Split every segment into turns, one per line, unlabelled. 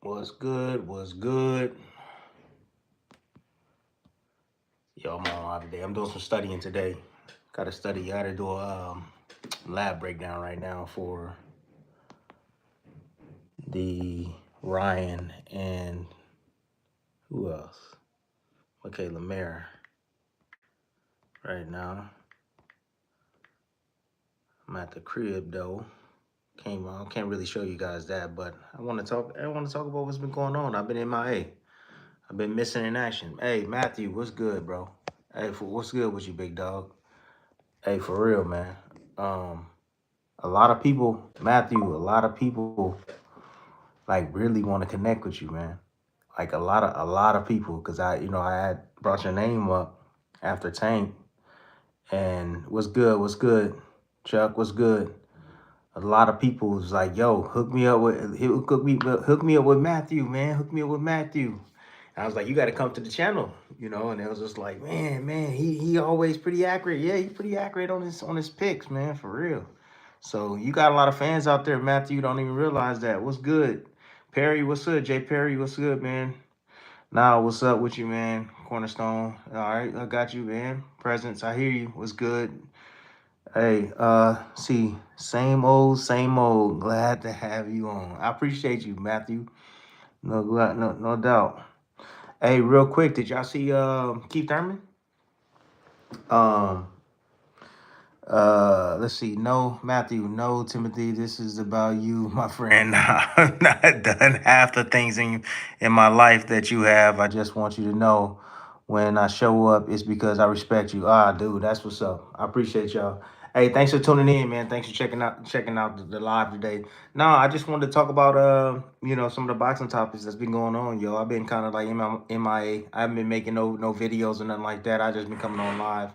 What's good? What's good? Yo, I'm on live today. I'm doing some studying today. Got to study. Got to do a lab breakdown right now for the Ryan and who else? Okay, Lemaire. Right now, I'm at the crib though. Can't really show you guys that, but I want to talk. I want to talk about what's been going on. I've been MIA. I've been missing in action. Hey, Matthew, what's good, bro? Hey, what's good with you, big dog? Hey, for real, man. Um, a lot of people, Matthew, a lot of people like really want to connect with you, man. Like a lot of people, because I had brought your name up after Tank, and what's good, what's good, Chuck, what's good. A lot of people was like, "Yo, hook me up with Matthew, man, hook me up with Matthew." And I was like, "You got to come to the channel," and it was just like, man, he always pretty accurate. Yeah, he's pretty accurate on his picks, man, for real. So you got a lot of fans out there, Matthew. You don't even realize that. What's good, Perry? What's good, Jay Perry? What's good, man? Now, what's up with you, man? Cornerstone. All right, I got you, man. Presence, I hear you. What's good? Hey, see, same old, same old. Glad to have you on. I appreciate you, Matthew. No doubt. Hey, real quick, did y'all see Keith Thurman? Um, let's see. No, Matthew. No, Timothy. This is about you, my friend. I've not done half the things in my life that you have. I just want you to know when I show up, it's because I respect you. Ah, dude, that's what's up. I appreciate y'all. Hey, thanks for tuning in, man. Thanks for checking out the live today. No, I just wanted to talk about some of the boxing topics that's been going on, yo. I've been kind of like MIA. I haven't been making no videos or nothing like that. I just been coming on live.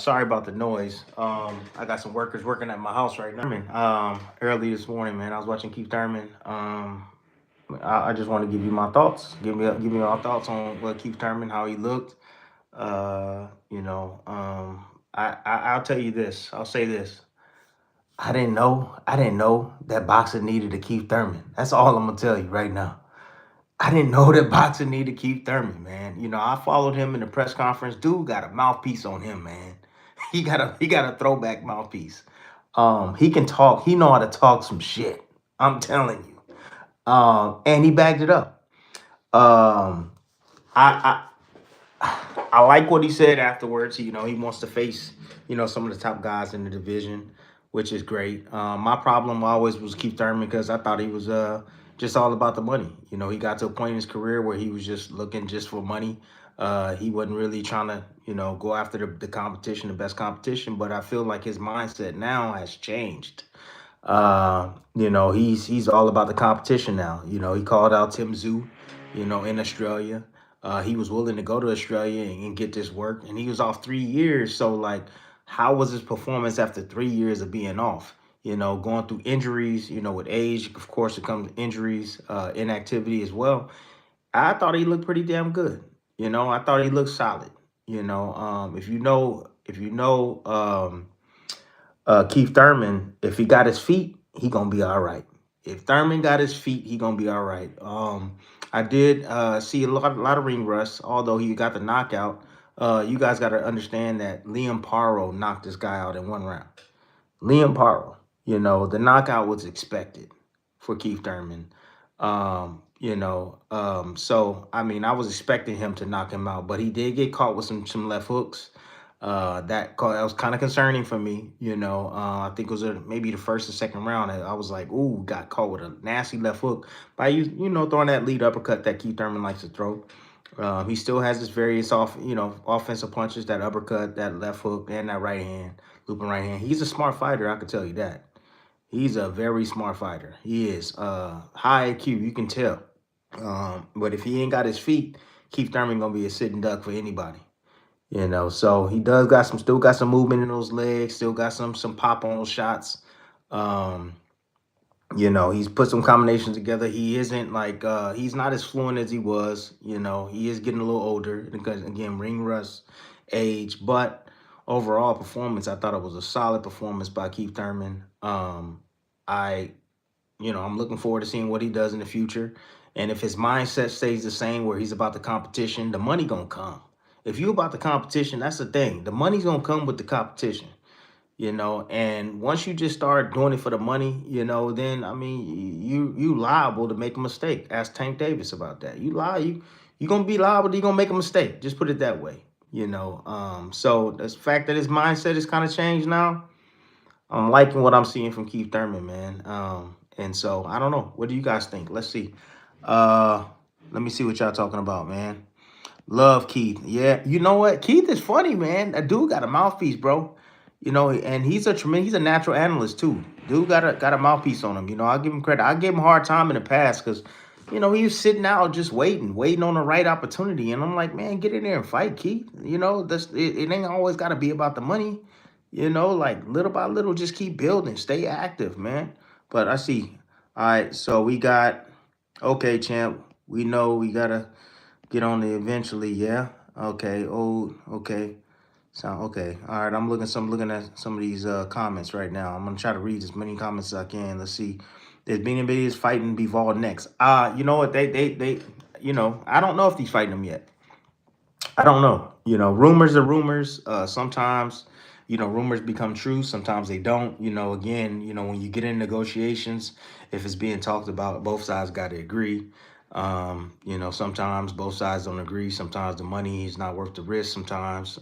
Sorry about the noise. I got some workers working at my house right now. Early this morning, man. I was watching Keith Thurman. I just want to give you my thoughts. Give me my thoughts on what Keith Thurman, how he looked. I'll tell you this. I'll say this. I didn't know that boxing needed a Keith Thurman. That's all I'm gonna tell you right now. I didn't know that boxing needed Keith Thurman, man. I followed him in the press conference. Dude got a mouthpiece on him, man. He got a throwback mouthpiece. He can talk. He know how to talk some shit. I'm telling you. And he bagged it up. Um, I I like what he said afterwards. He wants to face some of the top guys in the division, which is great. My problem always was Keith Thurman because I thought he was just all about the money. He got to a point in his career where he was just looking just for money. He wasn't really trying to go after the competition, the best competition. But I feel like his mindset now has changed. He's all about the competition now. He called out Tim Zoo, in Australia. He was willing to go to Australia and get this work, and he was off 3 years. So, like, how was his performance after 3 years of being off? Going through injuries. With age, of course, it comes injuries, inactivity as well. I thought he looked pretty damn good. I thought he looked solid. If you know Keith Thurman, if he got his feet, he gonna be all right. If Thurman got his feet, he gonna be all right. I did see a lot of ring rust, although he got the knockout. You guys got to understand that Liam Paro knocked this guy out in one round. Liam Paro, the knockout was expected for Keith Thurman. So I mean, I was expecting him to knock him out, but he did get caught with some left hooks. That was kind of concerning for me. I think it was maybe the first or second round. I was like, "Ooh, got caught with a nasty left hook." By throwing that lead uppercut that Keith Thurman likes to throw. He still has his various offensive punches, that uppercut, that left hook, and that right hand, looping right hand. He's a smart fighter, I can tell you that. He's a very smart fighter. He is high IQ, you can tell. But if he ain't got his feet, Keith Thurman gonna be a sitting duck for anybody. So he still got some movement in those legs, still got some pop on those shots. Um, he's put some combinations together. He isn't like he's not as fluent as he was. He is getting a little older because again, ring rust, age, but overall performance, I thought it was a solid performance by Keith Thurman. I I'm looking forward to seeing what he does in the future. And if his mindset stays the same, where he's about the competition, the money gonna come. If you about the competition, that's the thing. The money's gonna come with the competition. And once you just start doing it for the money, then I mean, you liable to make a mistake. Ask Tank Davis about that. You gonna be liable. You gonna make a mistake. Just put it that way. So the fact that his mindset is kind of changed now, I'm liking what I'm seeing from Keith Thurman, man. And so I don't know. What do you guys think? Let's see. Uh, Let me see what y'all talking about, man. Love Keith. Yeah, you know what? Keith is funny, man. That dude got a mouthpiece, bro. And he's a natural analyst too. Dude got a mouthpiece on him. I'll give him credit. I gave him a hard time in the past because, he was sitting out just waiting on the right opportunity. And I'm like, man, get in there and fight, Keith. It ain't always got to be about the money. Like little by little, just keep building, stay active, man. But I see. All right, so we got, okay, champ. We know we gotta get on it eventually, yeah. Okay. Oh, okay. Sound okay. All right. I'm looking at some of these comments right now. I'm gonna try to read as many comments as I can. Let's see. There's Beanie Babies fighting Bivol next. You know what? They I don't know if he's fighting them yet. I don't know. Rumors are rumors. Sometimes, rumors become true. Sometimes they don't. Again, when you get in negotiations, if it's being talked about, both sides got to agree. Sometimes both sides don't agree. Sometimes the money is not worth the risk. Sometimes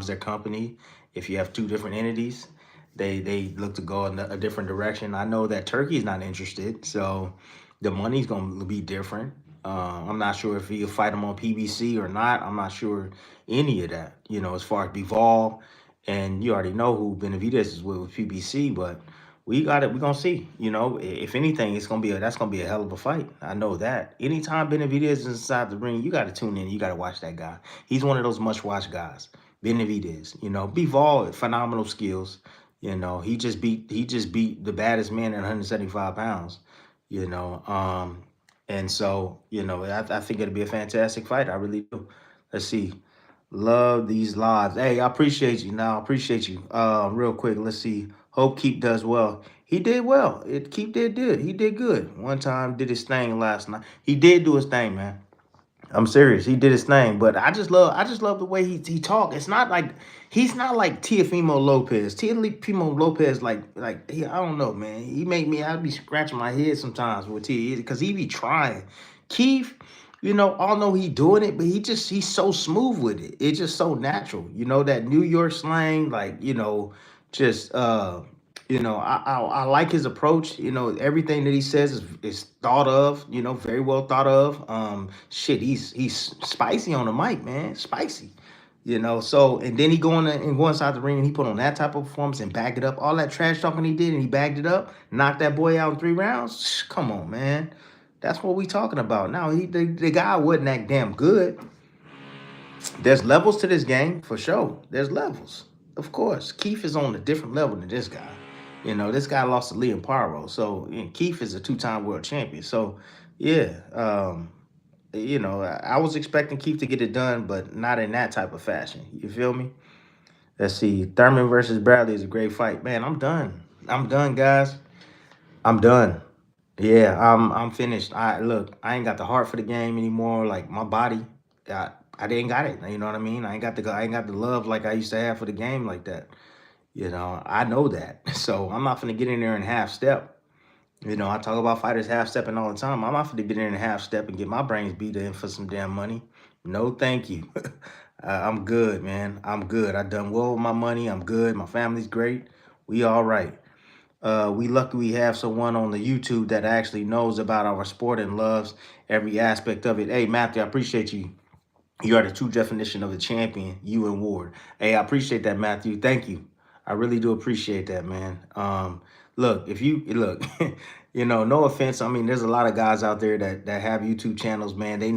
their company, if you have two different entities, they look to go in a different direction. I know that Turkey's not interested, so the money's gonna be different. I'm not sure if he'll fight him on PBC or not. I'm not sure any of that. As far as Bivol, and you already know who Benavidez is with PBC, but we got it. We're gonna see. If anything, that's gonna be a hell of a fight. I know that. Anytime Benavidez is inside the ring, you got to tune in. You got to watch that guy. He's one of those must-watch guys. Benavidez. Bivol, phenomenal skills. He just beat the baddest man at 175 pounds. You know, and so I think it'll be a fantastic fight. I really do. Let's see. Love these lives. Hey, I appreciate you. Now, I appreciate you. Real quick, let's see. Hope Keep does well. He did well. Keep did good. He did good. One time did his thing last night. He did do his thing, man. I'm serious. He did his thing, but I just love the way he talk. It's not like he's not like Teofimo Lopez. Teofimo Lopez, I don't know, man. I'd be scratching my head sometimes with T because he be trying. Keith, I know he doing it, but he's so smooth with it. It's just so natural. That New York slang, just I like his approach. Everything that he says is thought of. Very well thought of. He's spicy on the mic, man. Spicy. So and then he go inside the ring and he put on that type of performance and back it up. All that trash talking he did and he bagged it up, knocked that boy out in 3 rounds. Come on, man. That's what we talking about. Now the guy wasn't that damn good. There's levels to this game for sure. There's levels, of course. Keith is on a different level than this guy. This guy lost to Liam Paro, so Keith is a 2-time world champion. So, yeah, I was expecting Keith to get it done, but not in that type of fashion. You feel me? Let's see. Thurman versus Bradley is a great fight, man. I'm done. I'm done, guys. I'm done. Yeah, I'm finished. I ain't got the heart for the game anymore. Like my body, I didn't got it. You know what I mean? I ain't got the love like I used to have for the game like that. I know that. So I'm not gonna get in there and half step. I talk about fighters half stepping all the time. I'm not gonna get in there and half step and get my brains beat in for some damn money. No, thank you. I'm good, man. I'm good. I done well with my money. I'm good. My family's great. We all right. We lucky we have someone on the YouTube that actually knows about our sport and loves every aspect of it. Hey, Matthew, I appreciate you. You are the true definition of a champion, you and Ward. Hey, I appreciate that, Matthew. Thank you. I really do appreciate that, man. Look, if you look, no offense. I mean, there's a lot of guys out there that have YouTube channels, man. They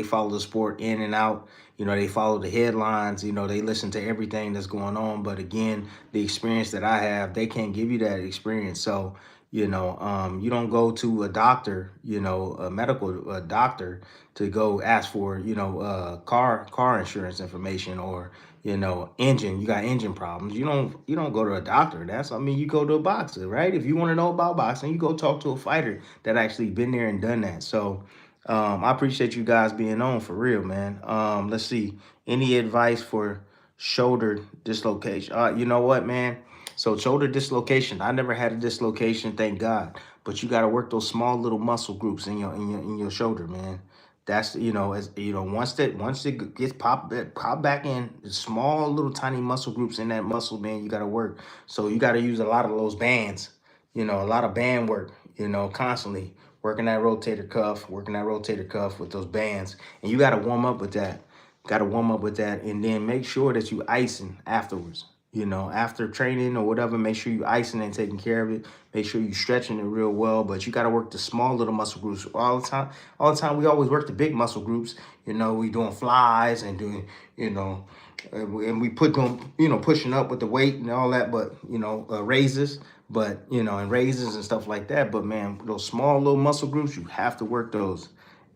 follow the sport in and out. They follow the headlines. They listen to everything that's going on. But again, the experience that I have, they can't give you that experience. So, You know, you don't go to a doctor, you know, a doctor to go ask for, you know, car insurance information or, you know, engine. You got engine problems. You don't go to a doctor. That's, I mean, you go to a boxer, right? If you want to know about boxing, you go talk to a fighter that actually been there and done that. So, I appreciate you guys being on for real, man. Let's see. Any advice for shoulder dislocation? You know what, man? So shoulder dislocation. I never had a dislocation, thank God. But you got to work those small little muscle groups in your shoulder, man. That's, you know, as you know, once it gets pop back in, small little tiny muscle groups in that muscle, man. You got to work. So you got to use a lot of those bands. You know, a lot of band work. You know, constantly working that rotator cuff with those bands, and you got to warm up with that. Got to warm up with that, and then make sure that you icing afterwards. You know, after training or whatever, make sure you icing and taking care of it. Make sure you stretching it real well. But you got to work the small little muscle groups all the time. All the time, we always work the big muscle groups. You know, we doing flies and doing, you know, and we put them, you know, pushing up with the weight and all that. But, you know, raises, but, you know, and raises and stuff like that. But, man, those small little muscle groups, you have to work those.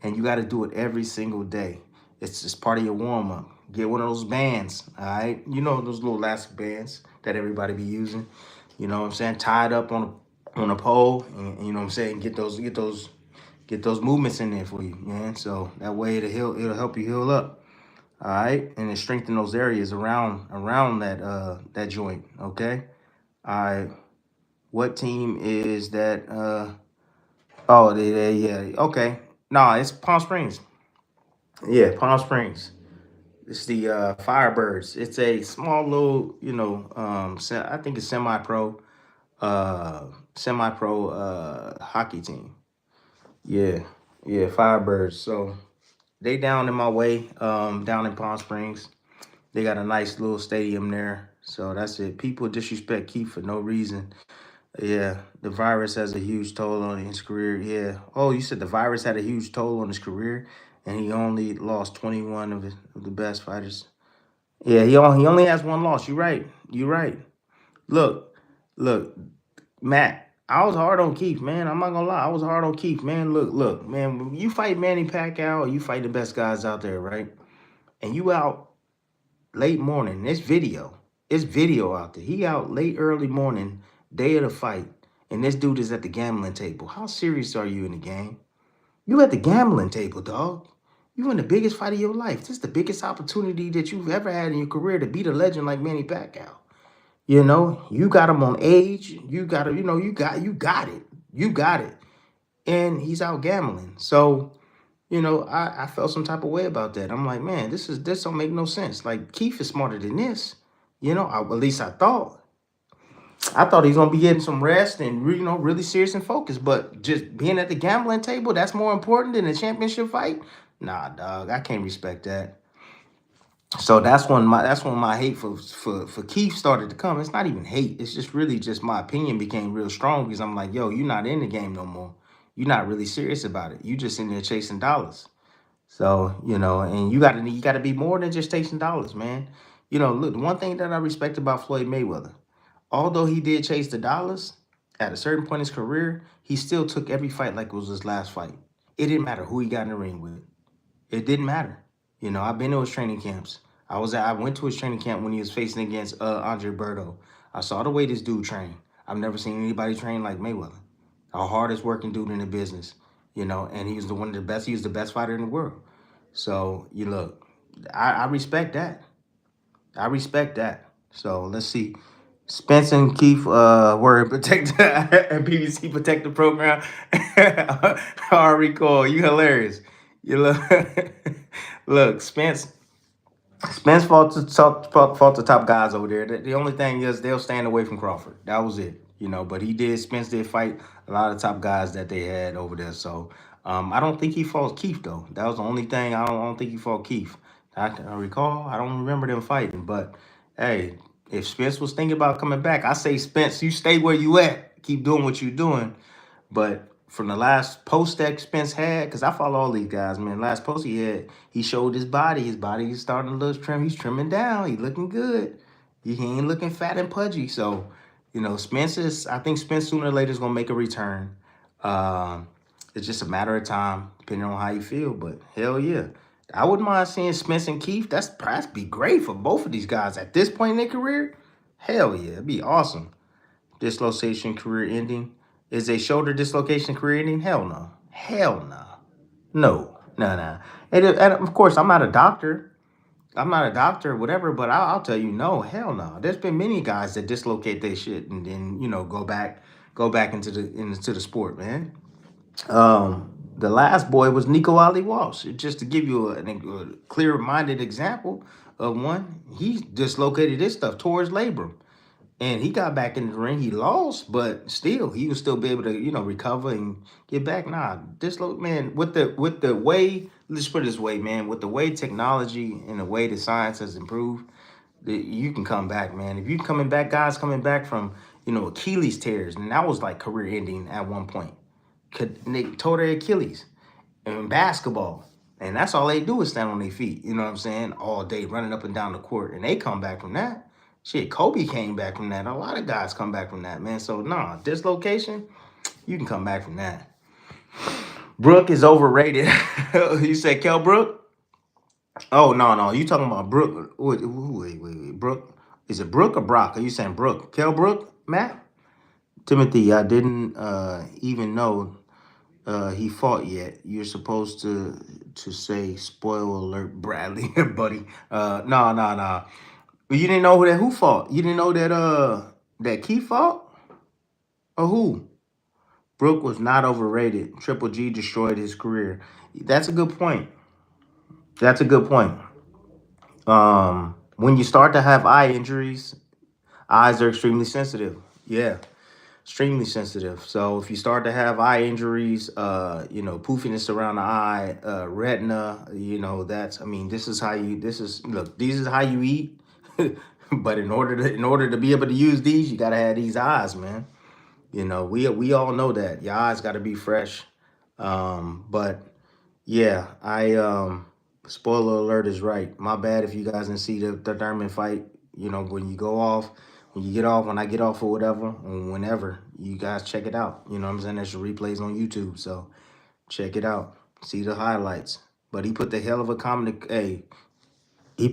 And you got to do it every single day. It's just part of your warm up. Get one of those bands, all right? You know those little elastic bands that everybody be using. You know what I'm saying? Tied up on a pole, and you know what I'm saying? Get those movements in there for you, man. So that way it'll help you heal up. All right, and it strengthen those areas around that joint. Okay. All right. What team is that? Oh, yeah. Okay. No, it's Palm Springs. Yeah, Palm Springs. It's the Firebirds. It's a small little, you know, I think it's uh, semi-pro hockey team. Yeah, yeah, Firebirds. So they down in my way, down in Palm Springs. They got a nice little stadium there. So that's it. People disrespect Keith for no reason. Yeah, the virus has a huge toll on his career. Yeah. Oh, you said the virus had a huge toll on his career, and he only lost 21 of the best fighters. Yeah, he only has one loss. You're right. You're right. Look, look, Matt. I was hard on Keith, man. I'm not gonna lie. I was hard on Keith, man. Look, man. When you fight Manny Pacquiao, you fight the best guys out there, right? And you out late morning. It's video out there. He out late early morning, day of the fight, and this dude is at the gambling table. How serious are you in the game? You at the gambling table, dog. You in the biggest fight of your life. This is the biggest opportunity that you've ever had in your career to beat a legend like Manny Pacquiao. You know, you got him on age. You got to, you got it. You got it. And he's out gambling. So, I felt some type of way about that. I'm like, man, this don't make no sense. Like Keith is smarter than this. At least I thought. I thought he's gonna be getting some rest and really serious and focused. But just being at the gambling table, that's more important than a championship fight. Nah, dog, I can't respect that. So that's when my hate for Keith started to come. It's not even hate. It's just really just my opinion became real strong because I'm like, yo, you're not in the game no more. You're not really serious about it. You just in there chasing dollars. So, and you gotta be more than just chasing dollars, man. Look, the one thing that I respect about Floyd Mayweather, although he did chase the dollars, at a certain point in his career, he still took every fight like it was his last fight. It didn't matter who he got in the ring with. It didn't matter. I've been to his training camps. I went to his training camp when he was facing against Andre Berto. I saw the way this dude trained. I've never seen anybody train like Mayweather. Our hardest working dude in the business, and he was one of the best. He was the best fighter in the world. So you look, I respect that. I respect that. So let's see. Spence and Keith were protect and PBC protective program. I recall you hilarious. You look, look, Spence fought the top guys over there. The only thing is they'll stand away from Crawford. That was it. But Spence did fight a lot of top guys that they had over there. So I don't think he fought Keith though. That was the only thing. I don't think he fought Keith. I recall. I don't remember them fighting. But hey, if Spence was thinking about coming back, I say Spence, you stay where you at. Keep doing what you're doing. But from the last post that Spence had, because I follow all these guys, man. Last post he had, he showed his body. His body is starting to look trim. He's trimming down. He's looking good. He ain't looking fat and pudgy. So, You know, I think Spence sooner or later is gonna make a return. Um, it's just a matter of time, depending on how you feel. But hell yeah, I wouldn't mind seeing Spence and Keith. That'd be great for both of these guys at this point in their career. Hell yeah, it'd be awesome. Dislocation career ending. Is a shoulder dislocation career ending? Hell no. Hell no. No. No, no. And of course, I'm not a doctor. I'm not a doctor or whatever, but I'll tell you, no, hell no. There's been many guys that dislocate their shit and then go back into the sport, man. The last boy was Nico Ali Walsh. Just to give you a clear-minded example of one, he dislocated his stuff, tore his labrum, and he got back in the ring. He lost, but still, he would still be able to, recover and get back. Nah, man, with the way, let's put it this way, man, with the way technology and the way the science has improved, you can come back, man. If you coming back, guys coming back from, Achilles tears, and that was like career ending at one point. They tore their Achilles in basketball. And that's all they do is stand on their feet, you know what I'm saying? All day running up and down the court. And they come back from that. Shit, Kobe came back from that. A lot of guys come back from that, man. So, nah, dislocation, you can come back from that. Brooke is overrated. You said Kel Brook? Oh, no. You talking about Brooke. Wait. Brooke. Is it Brooke or Brock? Are you saying Brooke? Kel Brook, Matt? Timothy, I didn't even know he fought yet. You're supposed to say spoiler alert, Bradley, buddy. No. You didn't know who fought. You didn't know that Keith fought? Or who? Brooke was not overrated. Triple G destroyed his career. That's a good point. That's a good point. When you start to have eye injuries, eyes are extremely sensitive. Yeah. Extremely sensitive. So if you start to have eye injuries, poofiness around the eye, retina, this is how you eat. But in order to be able to use these, you gotta have these eyes, man. We all know that your eyes gotta be fresh. But yeah, spoiler alert is right. My bad if you guys didn't see the Thurman fight. When you get off, when I get off or whatever, or whenever, you guys check it out. You know what I'm saying? There's replays on YouTube, so check it out. See the highlights. But he put the hell of a Thurman put a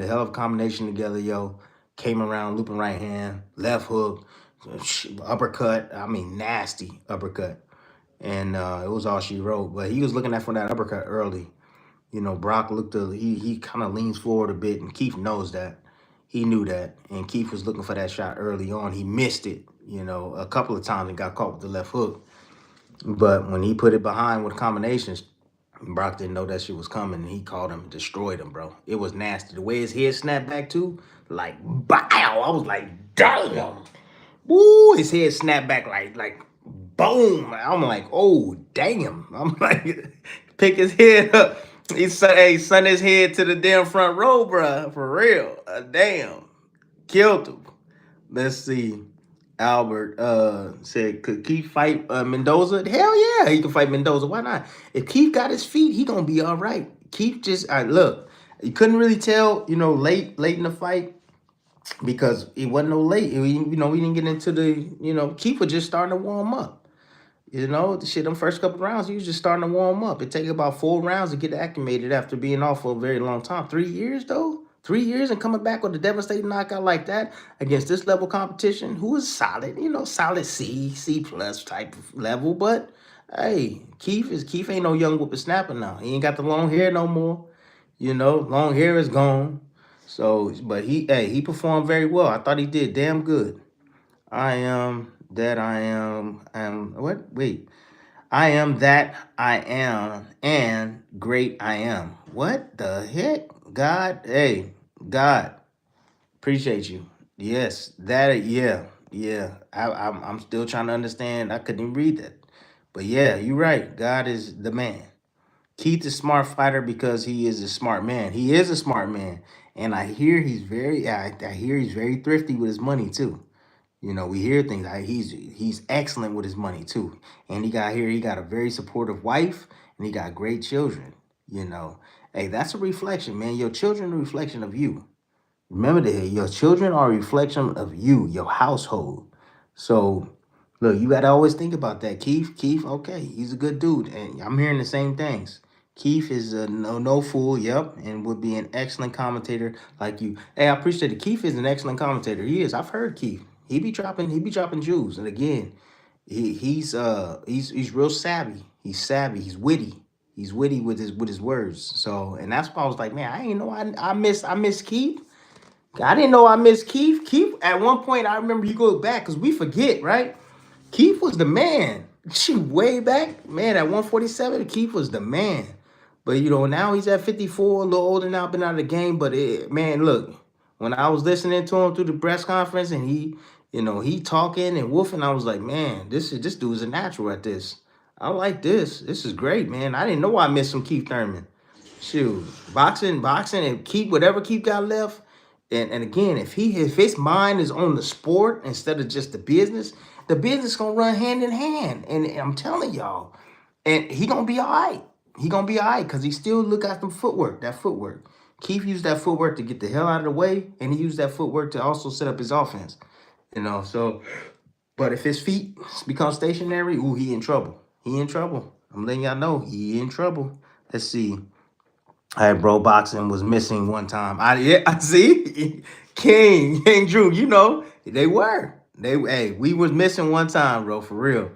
hell of a combination together, yo. Came around, looping right hand, left hook, uppercut. I mean, nasty uppercut. And it was all she wrote. But he was looking at for that uppercut early. Brock he kind of leans forward a bit, and Keith knows that. He knew that, and Keith was looking for that shot early on. He missed it, a couple of times and got caught with the left hook. But when he put it behind with combinations, Brock didn't know that shit was coming, and he caught him, destroyed him, bro. It was nasty. The way his head snapped back too, like, bow! I was like, damn! Woo! His head snapped back like, boom! I'm like, oh, damn! I'm like, pick his head up. He son his head to the damn front row, bruh. For real. Damn. Killed him. Let's see. Albert said, could Keith fight Mendoza? Hell yeah, he can fight Mendoza. Why not? If Keith got his feet, he gonna be all right. Keith just, look, you couldn't really tell, late in the fight because it wasn't no late. We didn't get into Keith was just starting to warm up. Them first couple rounds, he was just starting to warm up. It take about 4 rounds to get acclimated after being off for a very long time. 3 years, though? 3 years and coming back with a devastating knockout like that against this level competition, who is solid, solid C plus type of level. But, hey, Keith ain't no young whippersnapper now. He ain't got the long hair no more. Long hair is gone. So, but he performed very well. I thought he did damn good. I am that I am what? Wait. I am that I am and great I am. What the heck? God, hey, God, appreciate you. Yes, yeah. I'm still trying to understand. I couldn't even read that. But yeah, you're right. God is the man. Keith is a smart fighter because he is a smart man. He is a smart man. And I hear I hear he's very thrifty with his money too. We hear things like he's excellent with his money too. And he got a very supportive wife and he got great children. Hey, that's a reflection, man. Your children are a reflection of you. Remember that your children are a reflection of you, your household. So look, you gotta always think about that. Keith, okay, he's a good dude, and I'm hearing the same things. Keith is a no fool, yep, and would be an excellent commentator like you. Hey, I appreciate it. Keith is an excellent commentator. He is. I've heard Keith. He be dropping jewels. And again, he's real savvy. He's savvy. He's witty. He's witty with his words. So, and that's why I was like, man, I ain't know I miss Keith. I didn't know I missed Keith. Keith, at one point, I remember you go back because we forget, right? Keith was the man. She way back, man, at 147, Keith was the man. But now he's at 54, a little older now, been out of the game. But man, look, when I was listening to him through the press conference and he talking and woofing, I was like, man, this dude's a natural at this. I like this. This is great, man. I didn't know I missed some Keith Thurman. Shoot, boxing, and keep whatever Keith got left. And again, if his mind is on the sport instead of just the business gonna run hand in hand. And I'm telling y'all, and he gonna be all right. He gonna be all right because he still look at them footwork, that footwork. Keith used that footwork to get the hell out of the way, and he used that footwork to also set up his offense. So, but if his feet become stationary, ooh, he in trouble. He in trouble. I'm letting y'all know he in trouble. Let's see. Hey, bro, boxing was missing one time. I see. King Drew, they were. Hey, we was missing one time, bro, for real.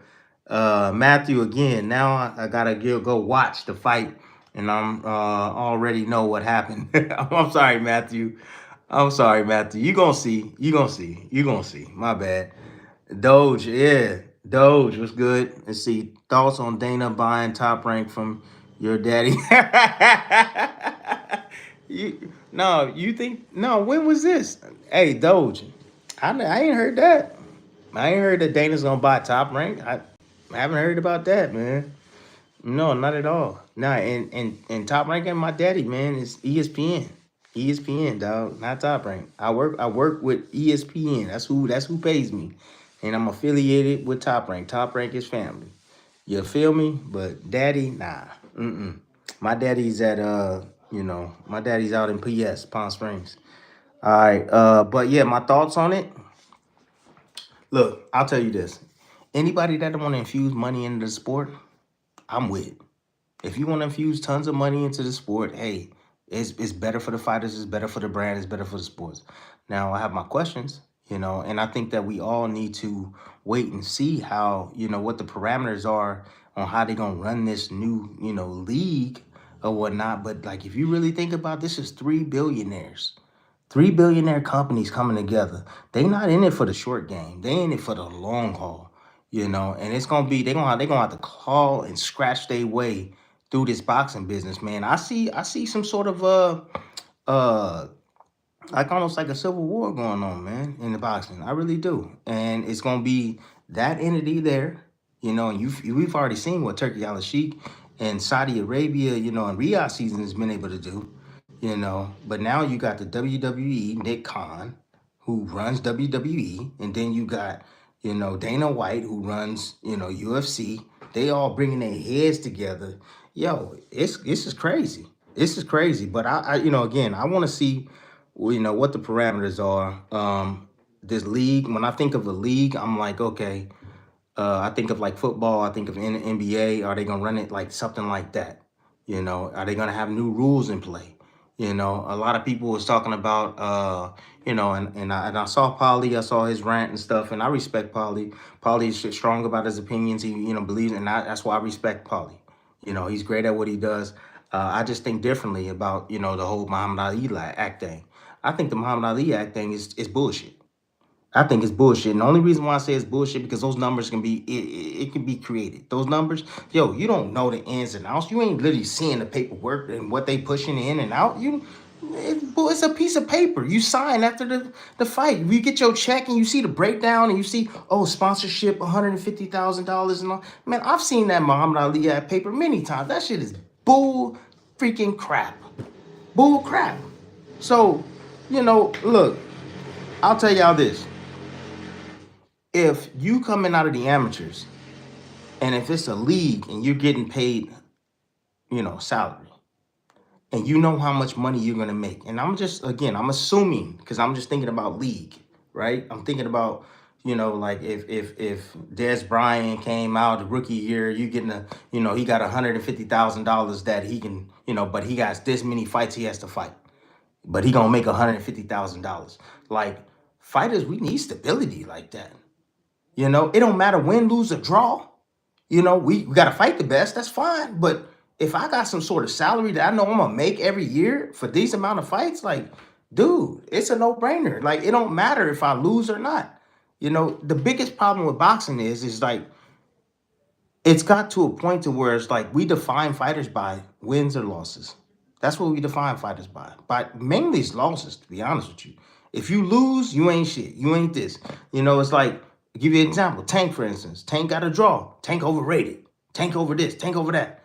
Matthew again. Now I gotta go watch the fight, and I'm already know what happened. I'm sorry, Matthew. I'm sorry, Matthew. You gonna see. You gonna see. You gonna see. My bad. Doge, yeah. Doge was good. Let's see. Thoughts on Dana buying Top Rank from your daddy? You think, no, when was this? Hey, Doge. I ain't heard that. I ain't heard that Dana's gonna buy Top Rank. I haven't heard about that, man. No, not at all. Nah, and Top Rank and my daddy, man, is ESPN. ESPN, dog, not Top Rank. I work with ESPN. That's who pays me. And I'm affiliated with Top Rank. Top Rank is family. You feel me? But daddy, nah. Mm-mm. My daddy's my daddy's out in PS, Palm Springs. All right. But yeah, my thoughts on it. Look, I'll tell you this. Anybody that want to infuse money into the sport, I'm with. If you want to infuse tons of money into the sport, hey, it's better for the fighters, it's better for the brand, it's better for the sports. Now I have my questions, and I think that we all need to wait and see how, what the parameters are on how they're gonna run this new, league or whatnot. But like if you really think about this, is three billionaires. Three billionaire companies coming together. They not in it for the short game. They in it for the long haul. And it's gonna be they gonna have to claw and scratch their way through this boxing business, man. I see some sort of uh like almost like a civil war going on, man, in the boxing. I really do. And it's gonna be that entity there, and we've already seen what Turkey Al Sheikh and Saudi Arabia, and Riyadh season has been able to do. But now you got the WWE, Nick Khan, who runs WWE, and then you got, Dana White, who runs, UFC. They all bringing their heads together. Yo, this is crazy. This is crazy. But again, I want to see, what the parameters are. This league, when I think of a league, I'm like, okay, I think of like football, I think of NBA. Are they gonna run it like something like that? Are they gonna have new rules in play? A lot of people was talking about, and I saw Paulie, I saw his rant and stuff, and I respect Paulie. Paulie's strong about his opinions. He, believes, and that's why I respect Paulie. He's great at what he does. I just think differently about, the whole Muhammad Ali Act thing. I think the Muhammad Ali Act thing is bullshit. I think it's bullshit. And the only reason why I say it's bullshit because those numbers it can be created. Those numbers, yo, you don't know the ins and outs. You ain't literally seeing the paperwork and what they pushing in and out. It's a piece of paper. You sign after the fight. You get your check and you see the breakdown and you see, oh, sponsorship, $150,000 and all. Man, I've seen that Muhammad Ali ad paper many times. That shit is bull freaking crap. Bull crap. So, look, I'll tell y'all this. If you coming out of the amateurs and if it's a league and you're getting paid, salary, and you know how much money you're gonna make. And I'm just, again, I'm assuming, because I'm just thinking about league, right? I'm thinking about, like if Des Bryant came out the rookie year, you getting he got $150,000 that he can, but he got this many fights he has to fight, but he gonna make $150,000. Like, fighters, we need stability like that. It don't matter win, lose, or draw. We got to fight the best. That's fine. But if I got some sort of salary that I know I'm going to make every year for these amount of fights, like, dude, it's a no-brainer. Like, it don't matter if I lose or not. The biggest problem with boxing is like, it's got to a point to where it's like we define fighters by wins or losses. That's what we define fighters by. But mainly it's losses, to be honest with you. If you lose, you ain't shit. You ain't this. It's like, I'll give you an example. Tank, for instance. Tank got a draw. Tank overrated. Tank over this. Tank over that.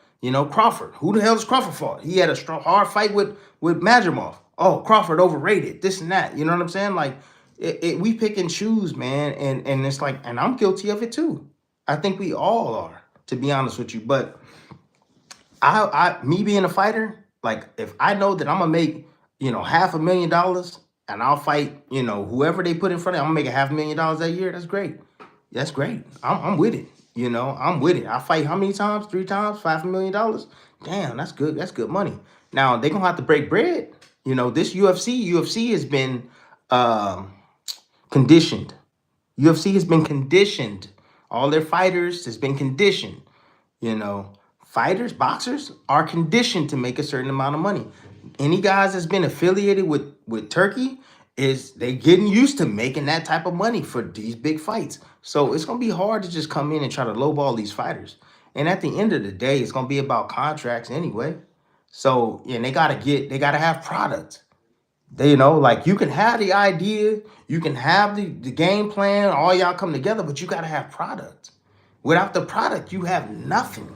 Crawford. Who the hell does Crawford fought? He had a strong, hard fight with Madrimov. Oh, Crawford overrated. This and that. You know what I'm saying? Like, we pick and choose, man. And it's like, and I'm guilty of it too. I think we all are, to be honest with you. But me being a fighter, like, if I know that I'm gonna make, $500,000 and I'll fight, whoever they put in front of me, I'm gonna make $500,000 that year. That's great. That's great. I'm with it. I'm with it. I fight how many times? 3 times, $500,000. Damn, that's good. That's good money. Now they're gonna have to break bread. This UFC has been conditioned. UFC has been conditioned. All their fighters has been conditioned. Fighters, boxers are conditioned to make a certain amount of money. Any guys that's been affiliated with Turkey, is they getting used to making that type of money for these big fights. So it's going to be hard to just come in and try to lowball these fighters. And at the end of the day, it's going to be about contracts anyway. So, and they got to have product. Like, you can have the idea, you can have the game plan, all y'all come together, but you got to have product. Without the product, you have nothing.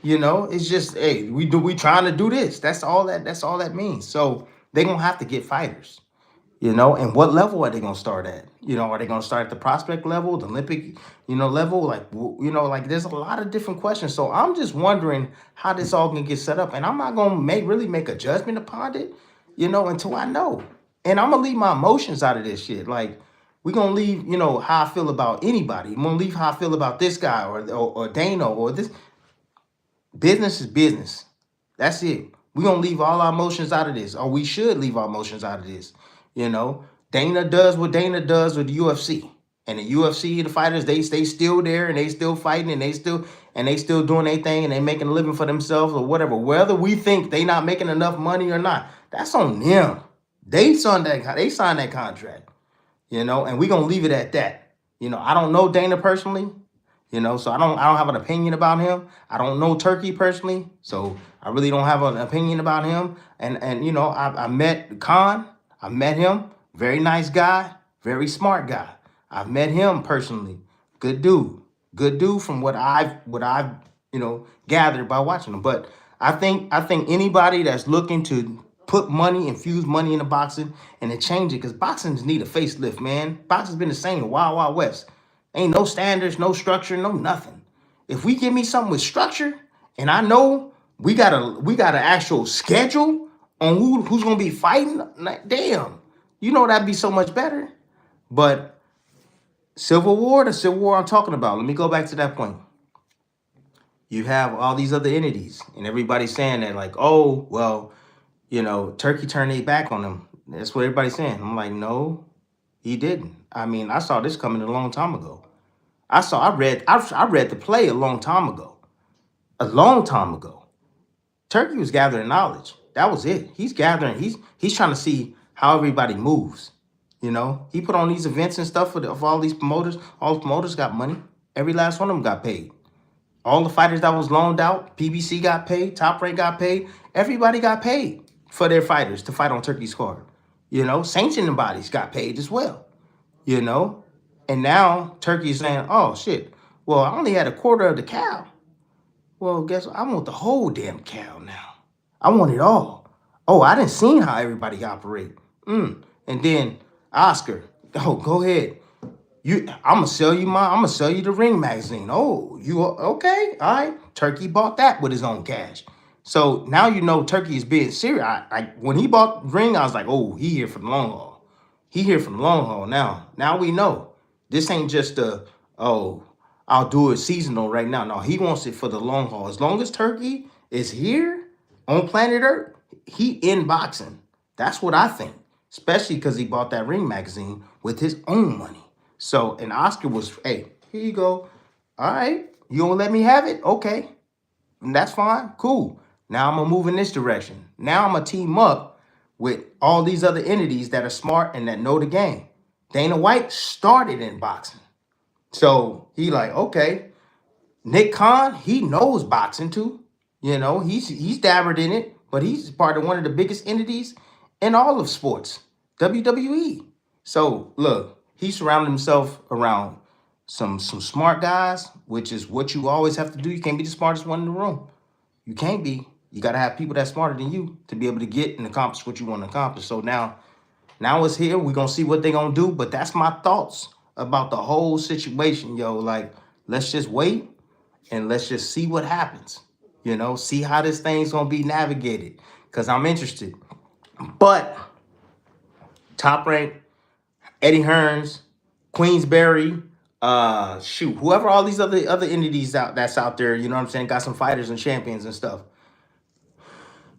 It's just, hey, we trying to do this. That's all that means. So they're going to have to get fighters. And what level are they going to start at? Are they going to start at the prospect level, the Olympic, level? Like, like, there's a lot of different questions. So I'm just wondering how this all can get set up. And I'm not going to really make a judgment upon it, until I know. And I'm going to leave my emotions out of this shit. Like, we're going to leave, how I feel about anybody. I'm going to leave how I feel about this guy or Dana or this. Business is business. That's it. We're going to leave all our emotions out of this. Or we should leave our emotions out of this. Dana does what Dana does with the UFC. And the UFC, the fighters, they stay still there and they still fighting and they still doing their thing and they making a living for themselves or whatever. Whether we think they not making enough money or not, that's on them. They signed that contract. And we're gonna leave it at that. I don't know Dana personally. So I don't have an opinion about him. I don't know Turkey personally, so I really don't have an opinion about him. And I met Khan. I met him. Very nice guy. Very smart guy. I've met him personally. Good dude. Good dude from what I've gathered by watching him. But I think anybody that's looking to put money, infuse money into boxing and to change it, because boxing's need a facelift, man. Boxing's been the same Wild Wild West. Ain't no standards, no structure, no nothing. If we give me something with structure, and I know we got an actual schedule on who's gonna be fighting, like, damn, that'd be so much better. But the Civil War I'm talking about. Let me go back to that point. You have all these other entities, and everybody's saying that, like, oh, well, Turkey turned their back on them. That's what everybody's saying. I'm like, no, he didn't. I mean, I saw this coming a long time ago. I read the play a long time ago. A long time ago. Turkey was gathering knowledge. That was it. He's gathering. He's trying to see how everybody moves. He put on these events and stuff for all these promoters. All the promoters got money. Every last one of them got paid. All the fighters that was loaned out, PBC got paid, Top Rank got paid. Everybody got paid for their fighters to fight on Turkey's card. Sanctioning bodies got paid as well. And now Turkey's saying, oh, shit, well, I only had a quarter of the cow. Well, guess what? I want the whole damn cow now. I want it all. Oh, I didn't see how everybody operate. And then Oscar, oh, go ahead. I'm gonna sell you the Ring magazine. Oh, you okay? All right. Turkey bought that with his own cash. So now you know Turkey is being serious. When he bought the ring, I was like, oh, he here for the long haul. He here for the long haul now. Now we know. This ain't just oh, I'll do it seasonal right now. No, he wants it for the long haul. As long as Turkey is here on planet Earth, he in boxing. That's what I think. Especially because he bought that ring magazine with his own money. So, and Oscar was, hey, here you go. All right, you gonna let me have it? Okay. And that's fine. Cool. Now I'm gonna move in this direction. Now I'm gonna team up with all these other entities that are smart and that know the game. Dana White started in boxing. So he like, okay, Nick Khan, he knows boxing too. You know, he's dabbled in it, but he's part of one of the biggest entities in all of sports, WWE. So look, he surrounded himself around some smart guys, which is what you always have to do. You can't be the smartest one in the room. You can't be. You got to have people that's smarter than you to be able to get and accomplish what you want to accomplish. So now it's here. We're going to see what they're going to do. But that's my thoughts about the whole situation, yo. Like, let's just wait and let's just see what happens. You know, see how this thing's going to be navigated because I'm interested. But Top Rank, Eddie Hearns, Queensberry, whoever all these other entities that's out there, you know what I'm saying, got some fighters and champions and stuff.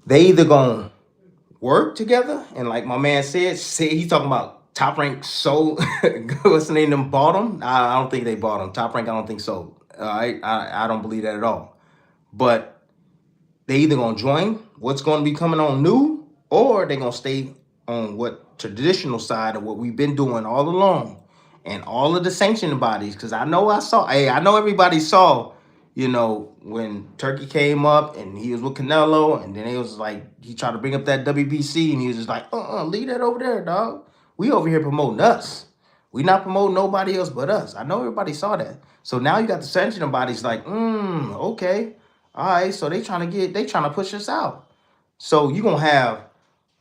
They either gonna work together, and like my man said he's talking about Top Rank. So what's the name? Them bought him? I don't think they bought him. Top Rank, I don't think so. I don't believe that at all. But they either gonna join what's gonna be coming on new, or they gonna stay on what traditional side of what we've been doing all along, and all of the sanctioning bodies. Because I know everybody saw, you know, when Turkey came up and he was with Canelo, and then it was like he tried to bring up that WBC, and he was just like, leave that over there, dog. We over here promoting us. We not promoting nobody else but us. I know everybody saw that. So now you got the sanctioning bodies like, okay, all right. So they trying to push us out. So you gonna have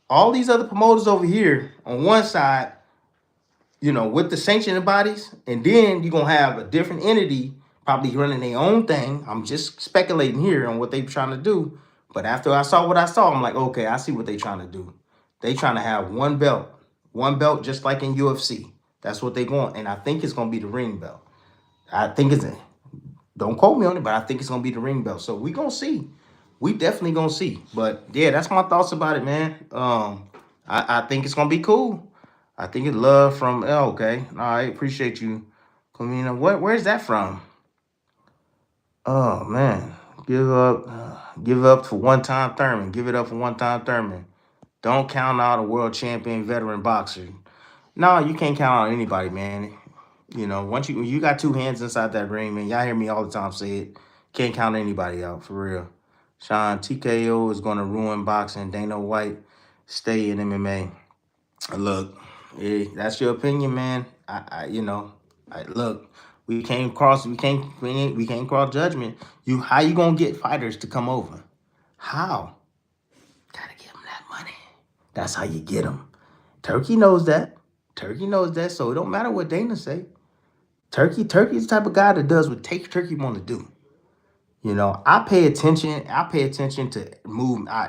all these other promoters over here on one side, you know, with the sanctioning bodies, and then you're gonna have a different entity probably running their own thing. I'm just speculating here on what they're trying to do. But after I saw what I saw, I'm like, okay, I see what they're trying to do. They trying to have one belt, just like in UFC. That's what they want, and I think it's gonna be the ring belt. I think don't quote me on it, but I think it's gonna be the ring belt. So we gonna see. We definitely gonna see. But yeah, that's my thoughts about it, man. I think it's gonna be cool. I think it's love from okay. All right, appreciate you. Kamina, where's that from? Oh man. Give up for one time Thurman. Give it up for one time Thurman. Don't count out a world champion veteran boxer. No, you can't count out anybody, man. You know, once you got two hands inside that ring, man, y'all hear me all the time say it. Can't count anybody out, for real. Sean, TKO is going to ruin boxing. Dana White, stay in MMA. Look, that's your opinion, man. Look, we can't cross judgment. How you gonna get fighters to come over? How? Gotta give them that money. That's how you get them. Turkey knows that. So it don't matter what Dana say. Turkey's the type of guy that does what Turkey want to do. You know, I pay attention to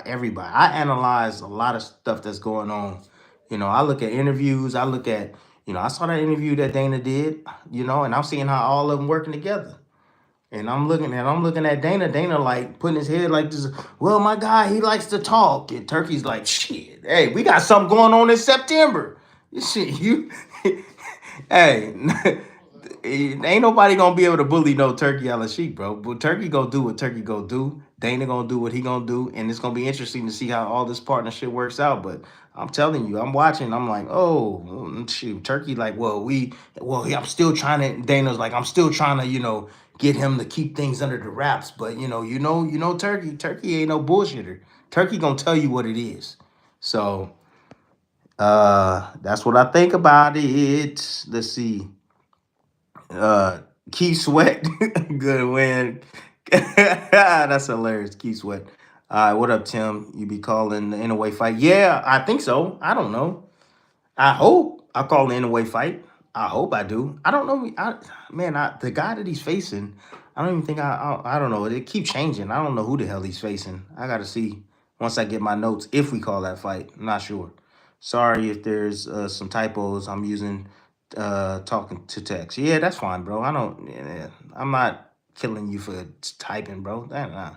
everybody. I analyze a lot of stuff that's going on. You know, I look at interviews. I saw that interview that Dana did, you know, and I'm seeing how all of them working together. And I'm looking at Dana like putting his head like this. Well, my guy, he likes to talk. And Turkey's like, shit, hey, we got something going on in September. Shit, hey, ain't nobody gonna be able to bully no Turkey out of sheep, bro. But Turkey gonna do what Turkey gonna do. Dana gonna do what he gonna do, and it's gonna be interesting to see how all this partnership works out. But I'm telling you, I'm watching. I'm like, oh shoot, Turkey. Like, I'm still trying to. Dana's like, I'm still trying to, you know, get him to keep things under the wraps. But you know, Turkey ain't no bullshitter. Turkey gonna tell you what it is. So, that's what I think about it. Let's see. Keith Sweat, good win. That's hilarious. Keith Sweat. All right, what up, Tim? You be calling the in-away fight? Yeah, I think so. I don't know. I hope I call the in-away fight. I hope I do. I don't know. The guy that he's facing, I don't even think I don't know. It keep changing. I don't know who the hell he's facing. I got to see once I get my notes if we call that fight. I'm not sure. Sorry if there's some typos. I'm using talking to text. Yeah, that's fine, bro. I don't. Yeah, I'm not killing you for typing, bro. Nah.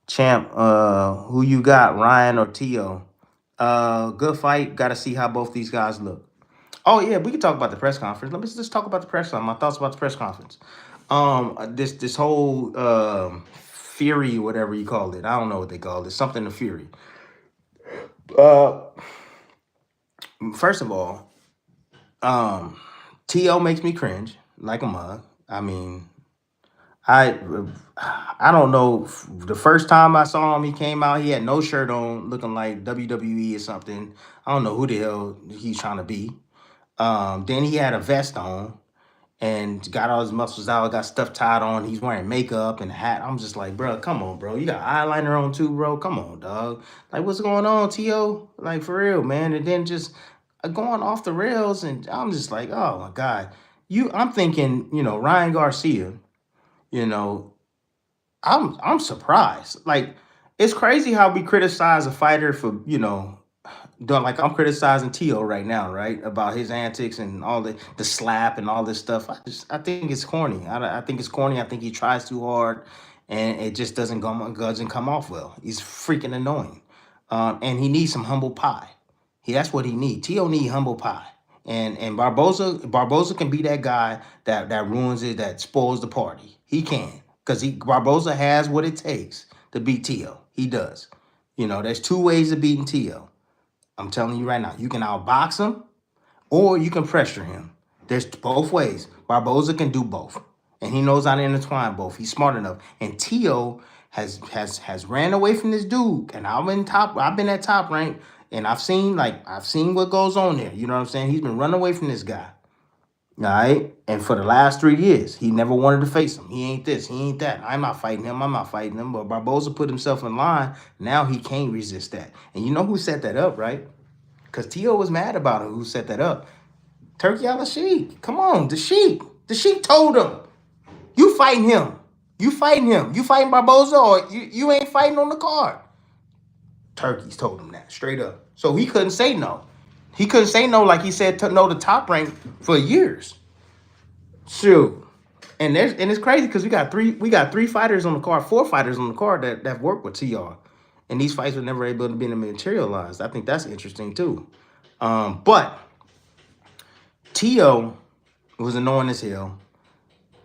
Champ, who you got, Ryan or Tio? Good fight. Got to see how both these guys look. Oh yeah, we can talk about the press conference. Let me just talk about the press conference. My thoughts about the press conference. This whole Fury, whatever you call it. I don't know what they call it. Something to Fury. Uh, First of all, um, To makes me cringe like a mug. I mean, I I don't know. The first time I saw him, he came out. He had no shirt on, looking like WWE or something. I don't know who the hell he's trying to be. Then he had a vest on and got all his muscles out, got stuff tied on. He's wearing makeup and a hat. I'm just like, bro, come on, bro. You got eyeliner on too, bro. Come on, dog. Like, what's going on, To? Like, for real, man. And then just going off the rails, and I'm just like, oh my god. I'm thinking, Ryan Garcia. You know, I'm surprised. Like, it's crazy how we criticize a fighter for, doing, like, I'm criticizing Tio right now, right? About his antics and all the slap and all this stuff. I think it's corny. I think it's corny. I think he tries too hard and it just doesn't come off well. He's freaking annoying. And he needs some humble pie. That's what he needs. Tio need humble pie. And Barboza can be that guy that ruins it, that spoils the party. He can. Because Barboza has what it takes to beat Tio. He does. There's two ways of beating Tio. I'm telling you right now, you can outbox him or you can pressure him. There's both ways. Barboza can do both. And he knows how to intertwine both. He's smart enough. And Tio has ran away from this dude. And I've been at top rank and I've seen what goes on there. You know what I'm saying? He's been running away from this guy. All right. And for the last 3 years, he never wanted to face him. He ain't this, he ain't that. I'm not fighting him. But Barboza put himself in line. Now he can't resist that. And you know who set that up, right? Because Tio was mad about it. Who set that up? Turkey Al-Sheikh. Come on, the Sheik. The Sheik told him, you fighting him. You fighting him. You fighting Barboza or you ain't fighting on the card. Turkey's told him that straight up. So he couldn't say no. He couldn't say no like he said no to Top Rank for years. Shoot. And it's crazy because we got three fighters on the card, 4 fighters on the card that work with TR. And these fights were never able to be materialized. I think that's interesting too. But Tio was annoying as hell.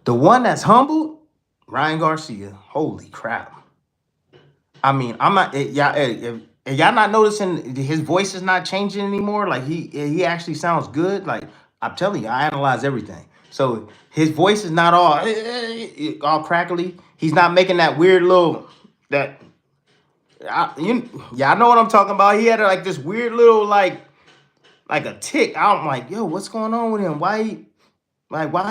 The one that's humbled, Ryan Garcia. Holy crap. I mean, I'm not y'all not noticing his voice is not changing anymore. Like he actually sounds good. Like, I'm telling you, I analyze everything. So his voice is not all crackly. He's not making that weird little y'all know what I'm talking about. He had like this weird little like a tick. I'm like, yo, what's going on with him? Why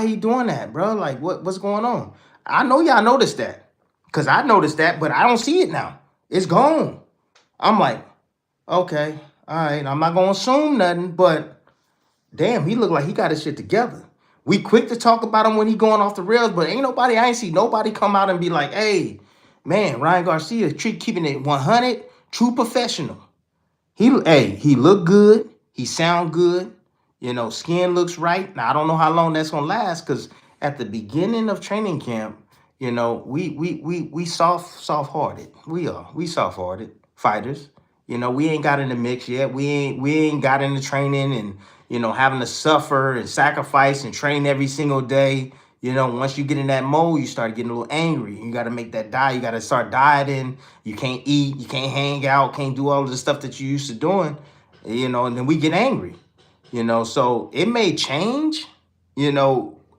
he doing that, bro? Like, what's going on? I know y'all noticed that. Because I noticed that, but I don't see it now. It's gone. I'm like, okay, all right. I'm not going to assume nothing, but damn, he looked like he got his shit together. We quick to talk about him when he going off the rails, but I ain't see nobody come out and be like, hey, man, Ryan Garcia keeping it 100, true professional. He looked good. He sound good. Skin looks right. Now, I don't know how long that's going to last because at the beginning of training camp, we soft-hearted. We soft-hearted fighters. We ain't got in the mix yet. We ain't got into training and, having to suffer and sacrifice and train every single day. Once you get in that mode, you start getting a little angry. You got to make that diet. You got to start dieting. You can't eat. You can't hang out. Can't do all of the stuff that you used to doing, and then we get angry, So it may change,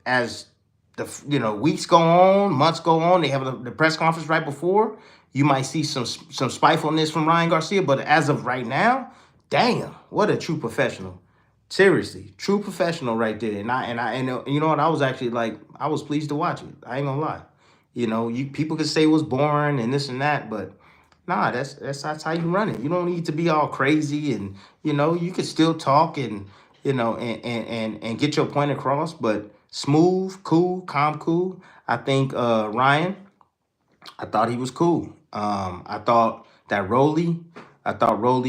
as the weeks go on, months go on. They have the press conference right before. You might see some spitefulness from Ryan Garcia, but as of right now, damn, what a true professional. Seriously, true professional right there. And you know what? I was actually I was pleased to watch it. I ain't gonna lie. People could say it was boring and this and that, but nah, that's how you run it. You don't need to be all crazy, and you can still talk and and get your point across, but Smooth, cool, calm, cool. I think Ryan, I thought he was cool. I thought Rolly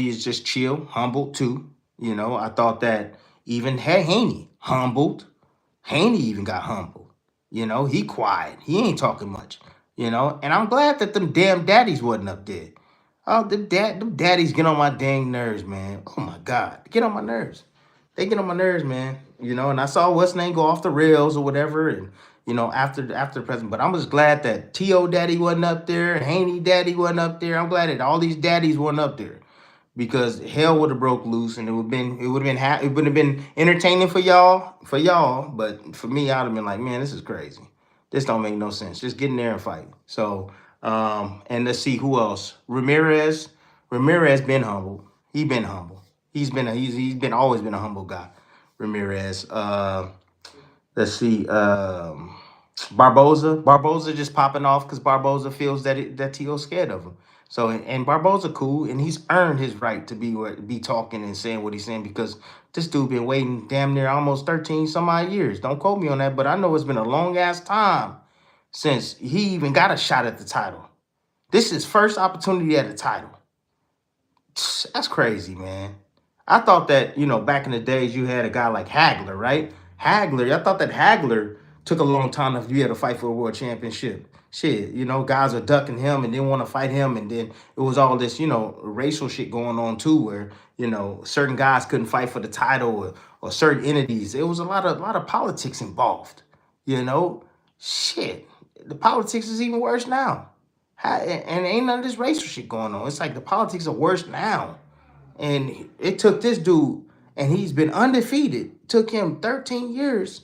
is just chill, humble too. I thought that even Haney humbled. Haney even got humbled. He quiet. He ain't talking much. And I'm glad that them damn daddies wasn't up there. Oh, them daddies get on my dang nerves, man. Oh my God, get on my nerves. They get on my nerves, man. And I saw what's name go off the rails or whatever, and after the president. But I'm just glad that T.O. Daddy wasn't up there, Haney Daddy wasn't up there. I'm glad that all these daddies wasn't up there because hell would have broke loose, and it would have been entertaining for y'all. But for me, I'd have been like, man, this is crazy. This don't make no sense. Just get in there and fight. So, and let's see who else. Ramirez been humble. He been humble. He's been always been a humble guy. Ramirez. Let's see. Barboza just popping off because Barboza feels that T.O.'s scared of him. So and Barboza cool, and he's earned his right to be talking and saying what he's saying because this dude been waiting damn near almost 13 some odd years. Don't quote me on that, but I know it's been a long ass time since he even got a shot at the title. This is his first opportunity at the title. That's crazy, man. I thought that, back in the days you had a guy like Hagler, right? I thought that Hagler took a long time to be able to fight for a world championship. Shit, guys are ducking him and didn't want to fight him. And then it was all this, racial shit going on too, where, certain guys couldn't fight for the title or certain entities. It was a lot of politics involved, Shit, the politics is even worse now. And ain't none of this racial shit going on. It's like the politics are worse now. And it took this dude, and he's been undefeated. Took him 13 years,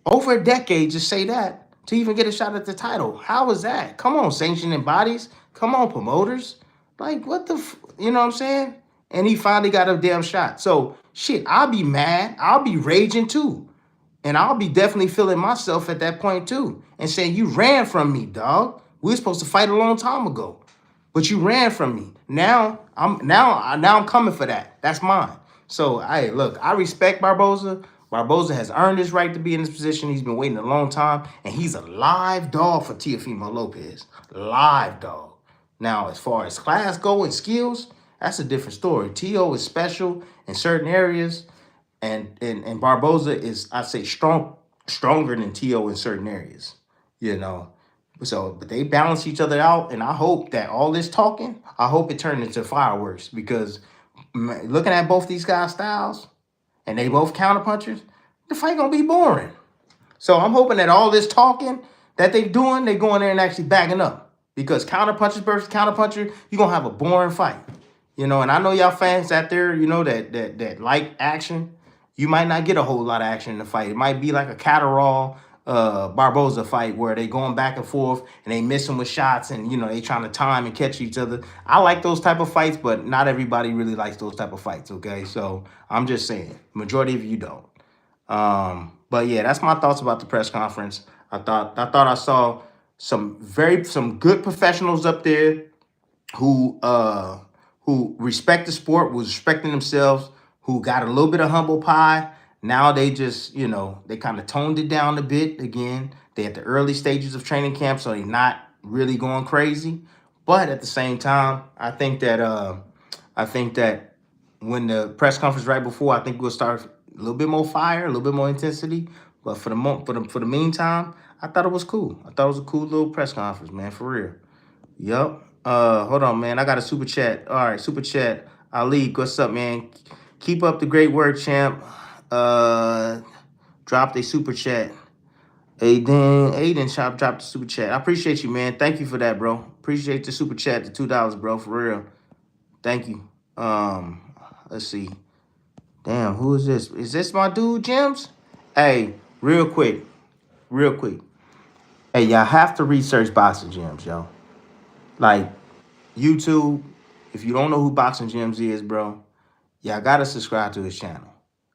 over a decade, just say that, to even get a shot at the title. How was that? Come on, sanctioning bodies. Come on, promoters. Like, what the, you know what I'm saying? And he finally got a damn shot. So, shit, I'll be mad. I'll be raging too. And I'll be definitely feeling myself at that point too. And saying, you ran from me, dog. We were supposed to fight a long time ago. But you ran from me. Now I'm coming for that. That's mine. So, hey, look, I respect Barboza. Barboza has earned his right to be in this position. He's been waiting a long time, and he's a live dog for Teofimo Lopez. Live dog. Now, as far as class go and skills, that's a different story. T.O. is special in certain areas, and Barboza is, I'd say, stronger than T.O. in certain areas. So, but they balance each other out, and I hope that all this talking, I hope it turned into fireworks because looking at both these guys' styles, and they both counterpunchers, the fight gonna be boring. So I'm hoping that all this talking that they doing, they going there and actually backing up because counterpunchers versus counterpuncher, you're gonna have a boring fight. And I know y'all fans out there, that like action. You might not get a whole lot of action in the fight. It might be like a Catterall Barboza fight where they going back and forth and they missing with shots and they trying to time and catch each other. I like those type of fights, but not everybody really likes those type of fights. Okay, so I'm just saying, majority of you don't. But yeah, that's my thoughts about the press conference. I thought I saw some good professionals up there who respect the sport, was respecting themselves, who got a little bit of humble pie. Now they just, they kind of toned it down a bit again. They at the early stages of training camp, so they're not really going crazy. But at the same time, I think that when the press conference right before, I think we'll start a little bit more fire, a little bit more intensity. But for the meantime, I thought it was cool. I thought it was a cool little press conference, man, for real. Yup. Hold on, man. I got a super chat. All right, super chat. Ali, what's up, man? Keep up the great work, champ. Dropped a super chat. Aiden dropped the super chat. I appreciate you, man. Thank you for that, bro. Appreciate the super chat, the $2, bro, for real. Thank you. Let's see. Damn, who is this? Is this my dude, James? Hey, real quick. Hey, y'all have to research boxing gyms, yo. Like, YouTube, if you don't know who Boxing Gyms is, bro, y'all got to subscribe to his channel.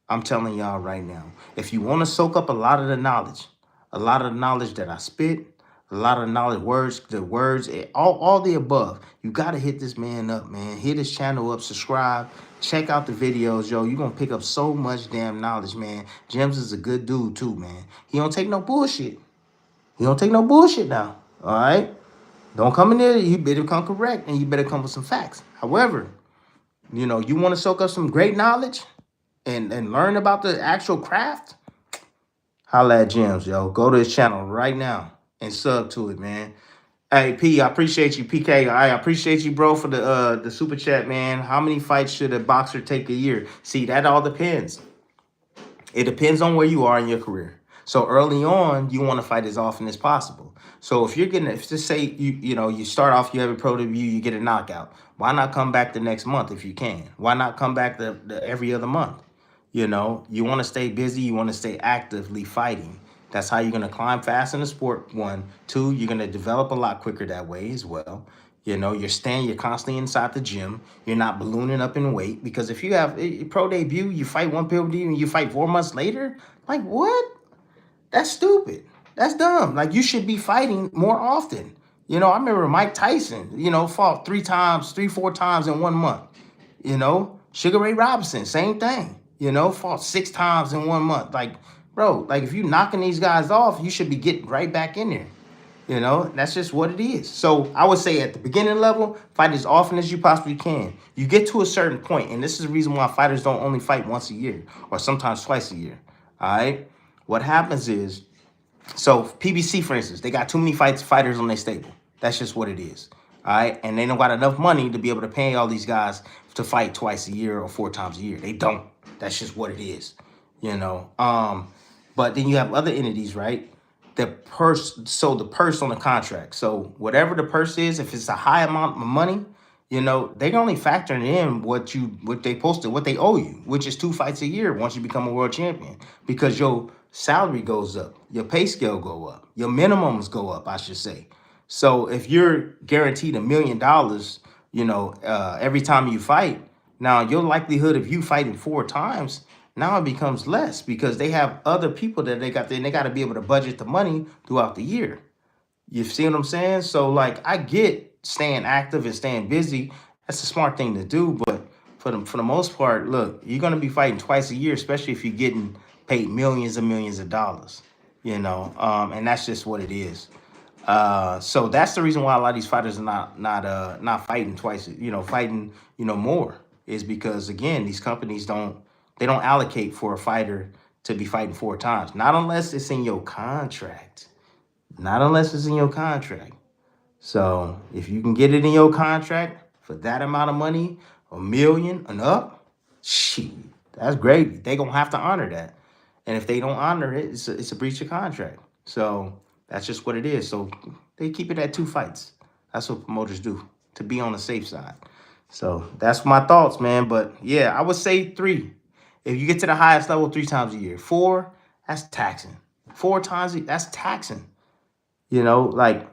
I'm telling y'all right now. If you want to soak up a lot of the knowledge that I spit, a lot of knowledge, words, all the above. You got to hit this man up, man. Hit his channel up, subscribe, check out the videos, yo. You're going to pick up so much damn knowledge, man. Gems is a good dude, too, man. He don't take no bullshit. He don't take no bullshit now, all right? Don't come in there. You better come correct, and you better come with some facts. However, you know, you want to soak up some great knowledge and learn about the actual craft, holla at Gems, yo. Go to his channel right now and sub to it, man. Hey, P, I appreciate you. PK, I appreciate you, bro, for the super chat, man. How many fights should a boxer take a year? See, that all depends. It depends on where you are in your career. So early on, you want to fight as often as possible. So if you're getting, if just say you start off, you have a pro debut, you get a knockout. Why not come back the next month if you can? Why not come back the every other month? You know, you want to stay busy. You want to stay actively fighting. That's how you're going to climb fast in the sport, one. Two, you're going to develop a lot quicker that way as well. You know, you're constantly inside the gym. You're not ballooning up in weight. Because if you have a pro debut, you fight one pro debut and you fight 4 months later, like what? That's stupid. That's dumb. Like, you should be fighting more often. You know, I remember Mike Tyson, fought 4 times in 1 month. You know, Sugar Ray Robinson, same thing. Fought 6 times in 1 month. Like, bro, like if you knocking these guys off, you should be getting right back in there. That's just what it is. So I would say at the beginning level, fight as often as you possibly can. You get to a certain point, and this is the reason why fighters don't only fight once a year or sometimes twice a year. All right? What happens is, so PBC, for instance, they got too many fighters on their stable. That's just what it is. All right? And they don't got enough money to be able to pay all these guys to fight twice a year or 4 times a year. They don't. That's just what it is. But then you have other entities, right? The purse on the contract. So whatever the purse is, if it's a high amount of money, they only factor in what they posted, what they owe you, which is 2 fights a year once you become a world champion, because your salary goes up, your pay scale go up, your minimums go up, I should say. So if you're guaranteed $1 million, every time you fight, now your likelihood of you fighting 4 times, now it becomes less because they have other people that they got to be able to budget the money throughout the year. You see what I'm saying? So, like, I get staying active and staying busy. That's a smart thing to do. But for the most part, look, you're going to be fighting twice a year, especially if you're getting paid millions and millions of dollars, and that's just what it is. So that's the reason why a lot of these fighters are not fighting twice, fighting, more, is because, again, these companies don't allocate for a fighter to be fighting 4 times. Not unless it's in your contract. Not unless it's in your contract. So if you can get it in your contract for that amount of money, $1 million and up, shit, that's great. They're going to have to honor that. And if they don't honor it, it's a breach of contract. So that's just what it is. So they keep it at 2 fights. That's what promoters do, to be on the safe side. So that's my thoughts, man. But yeah, I would say 3. If you get to the highest level, 3 times a year. 4, that's taxing. 4 times, that's taxing. Like,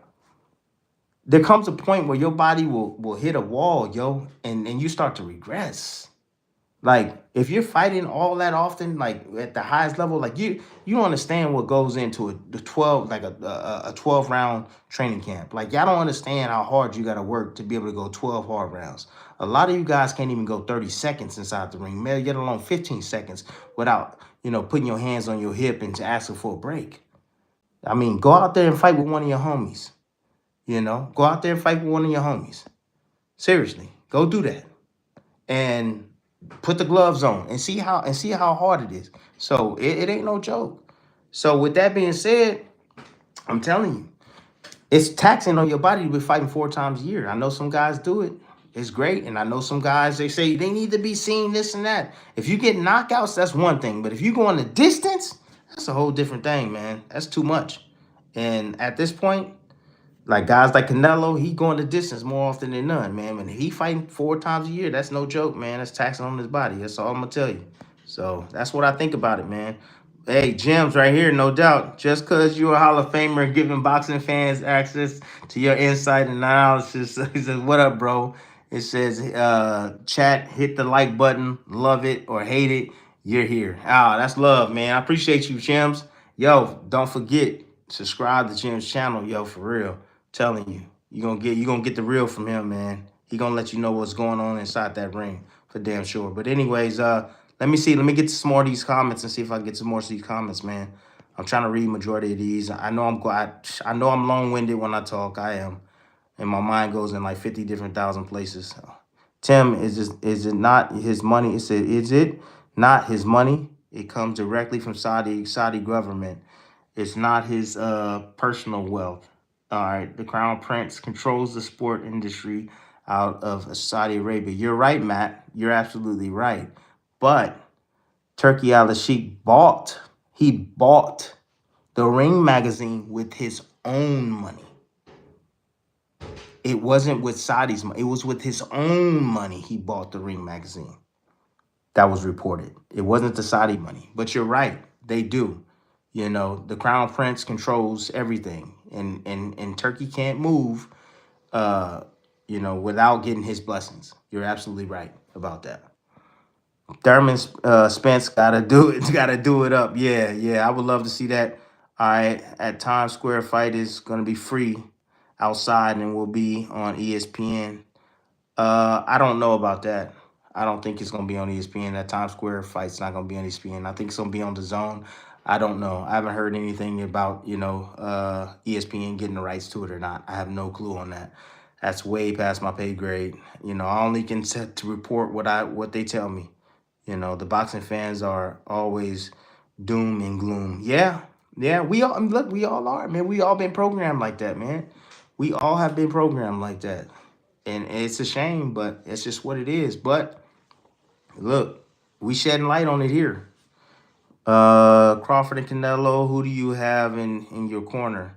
there comes a point where your body will hit a wall, yo, and you start to regress. Like, if you're fighting all that often, like at the highest level, like you don't understand what goes into a 12-round training camp. Like, y'all don't understand how hard you got to work to be able to go 12 hard rounds. A lot of you guys can't even go 30 seconds inside the ring, let alone 15 seconds without, putting your hands on your hip and asking for a break. I mean, go out there and fight with one of your homies. Go out there and fight with one of your homies. Seriously, go do that. And put the gloves on and see how hard it is. So it ain't no joke. So with that being said, I'm telling you, it's taxing on your body to be fighting 4 times a year. I know some guys do it. It's great. And I know some guys, they say they need to be seen this and that. If you get knockouts, that's one thing. But if you go on the distance, that's a whole different thing, man. That's too much. And at this point, like guys like Canelo, he going the distance more often than none, man. When he fighting 4 times a year, that's no joke, man. That's taxing on his body. That's all I'm going to tell you. So that's what I think about it, man. Hey, Gems right here, no doubt. Just because you're a Hall of Famer giving boxing fans access to your insight and analysis. He says, what up, bro? It says, chat, hit the like button, love it or hate it. You're here. Ah, that's love, man. I appreciate you, Gems. Yo, don't forget, Subscribe to Jim's channel, yo, for real. Telling you. You gonna get the real from him, man. He gonna let you know what's going on inside that ring for damn sure. But anyways, let me see. Let me get to some more of these comments and see if I can get some more of these comments, man. I'm trying to read majority of these. I know I'm long-winded when I talk. I am. And my mind goes in like 50 different thousand places. Tim, is it not his money? It said, is it not his money? It comes directly from Saudi government. It's not his personal wealth. All right, the Crown Prince controls the sport industry out of Saudi Arabia. You're right, Matt. You're absolutely right. But Turkey Al-Sheikh he bought the Ring magazine with his own money. It wasn't with Saudi's money. It was with his own money he bought the Ring magazine. That was reported. It wasn't the Saudi money. But you're right. They do. You know, the Crown Prince controls everything. And Turkey can't move, without getting his blessings. You're absolutely right about that. Thurman Spence gotta do it. Gotta do it up. Yeah. I would love to see that. All right. At Times Square, fight is gonna be free outside and will be on ESPN. I don't know about that. I don't think it's gonna be on ESPN. That Times Square fight's not gonna be on ESPN. I think it's gonna be on the Zone. I don't know. I haven't heard anything about ESPN getting the rights to it or not. I have no clue on that. That's way past my pay grade. I only can set to report what they tell me. The boxing fans are always doom and gloom. Yeah. We all are, man. We all been programmed like that, man. We all have been programmed like that. And it's a shame, but it's just what it is. But look, we shedding light on it here. Crawford and Canelo, who do you have in your corner?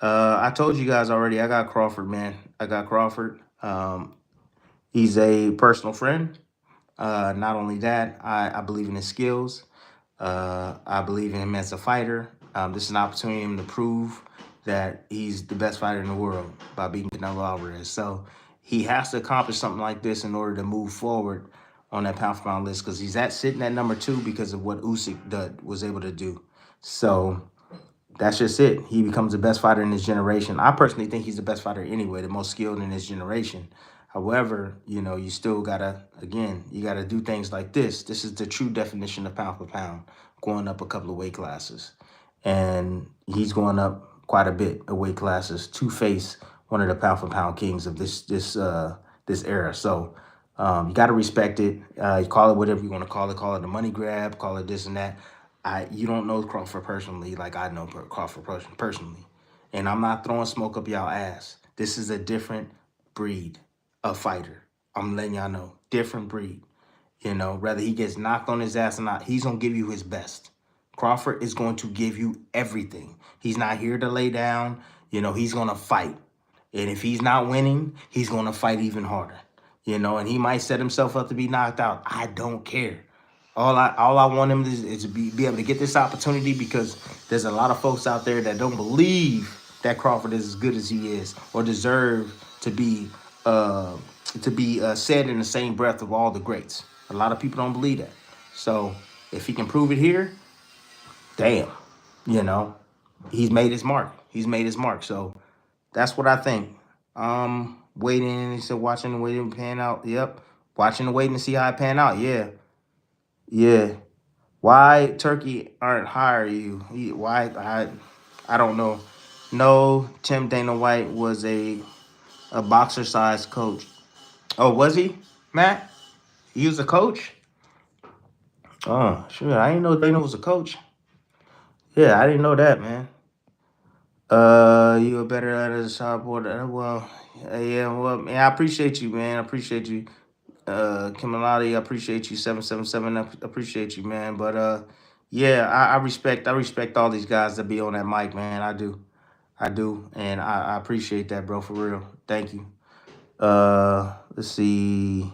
I told you guys already, I got Crawford, man. I got Crawford. He's a personal friend. Not only that, I believe in his skills. I believe in him as a fighter. This is an opportunity for him to prove that he's the best fighter in the world by beating Canelo Alvarez. So he has to accomplish something like this in order to move forward on that pound-for-pound list, because he's sitting at number 2 because of what Usyk was able to do. So that's just it. He becomes the best fighter in his generation. I personally think he's the best fighter anyway, the most skilled in his generation. However, you still gotta, again, you gotta do things like this. This is the true definition of pound for pound, going up a couple of weight classes. And he's going up quite a bit of weight classes to face one of the pound for pound kings of this era. So you gotta respect it. You call it whatever you want to call it a money grab, call it this and that. You don't know Crawford personally like I know Crawford personally. And I'm not throwing smoke up y'all ass. This is a different breed of fighter. I'm letting y'all know. Different breed. Whether he gets knocked on his ass or not, he's going to give you his best. Crawford is going to give you everything. He's not here to lay down. He's going to fight. And if he's not winning, he's going to fight even harder. And he might set himself up to be knocked out. I don't care. All I want him is to be able to get this opportunity, because there's a lot of folks out there that don't believe that Crawford is as good as he is or deserve to be said in the same breath of all the greats. A lot of people don't believe that. So if he can prove it here, damn, he's made his mark. He's made his mark. So that's what I think. Waiting, he said, watching and waiting to pan out. Yep. Watching and waiting to see how it pan out. Yeah. Why Turkey aren't hire you? Why I don't know. No, Tim Dana White was a boxer-sized coach. Oh, was he, Matt? He was a coach? Oh, sure. I didn't know Dana was a coach. Yeah, I didn't know that, man. You were better at a shot board. Well, man, I appreciate you, man. I appreciate you. Kimalati, I appreciate you. 777, I appreciate you, man. But yeah, I respect all these guys that be on that mic, man. I do, and I appreciate that, bro, for real. Thank you. Let's see.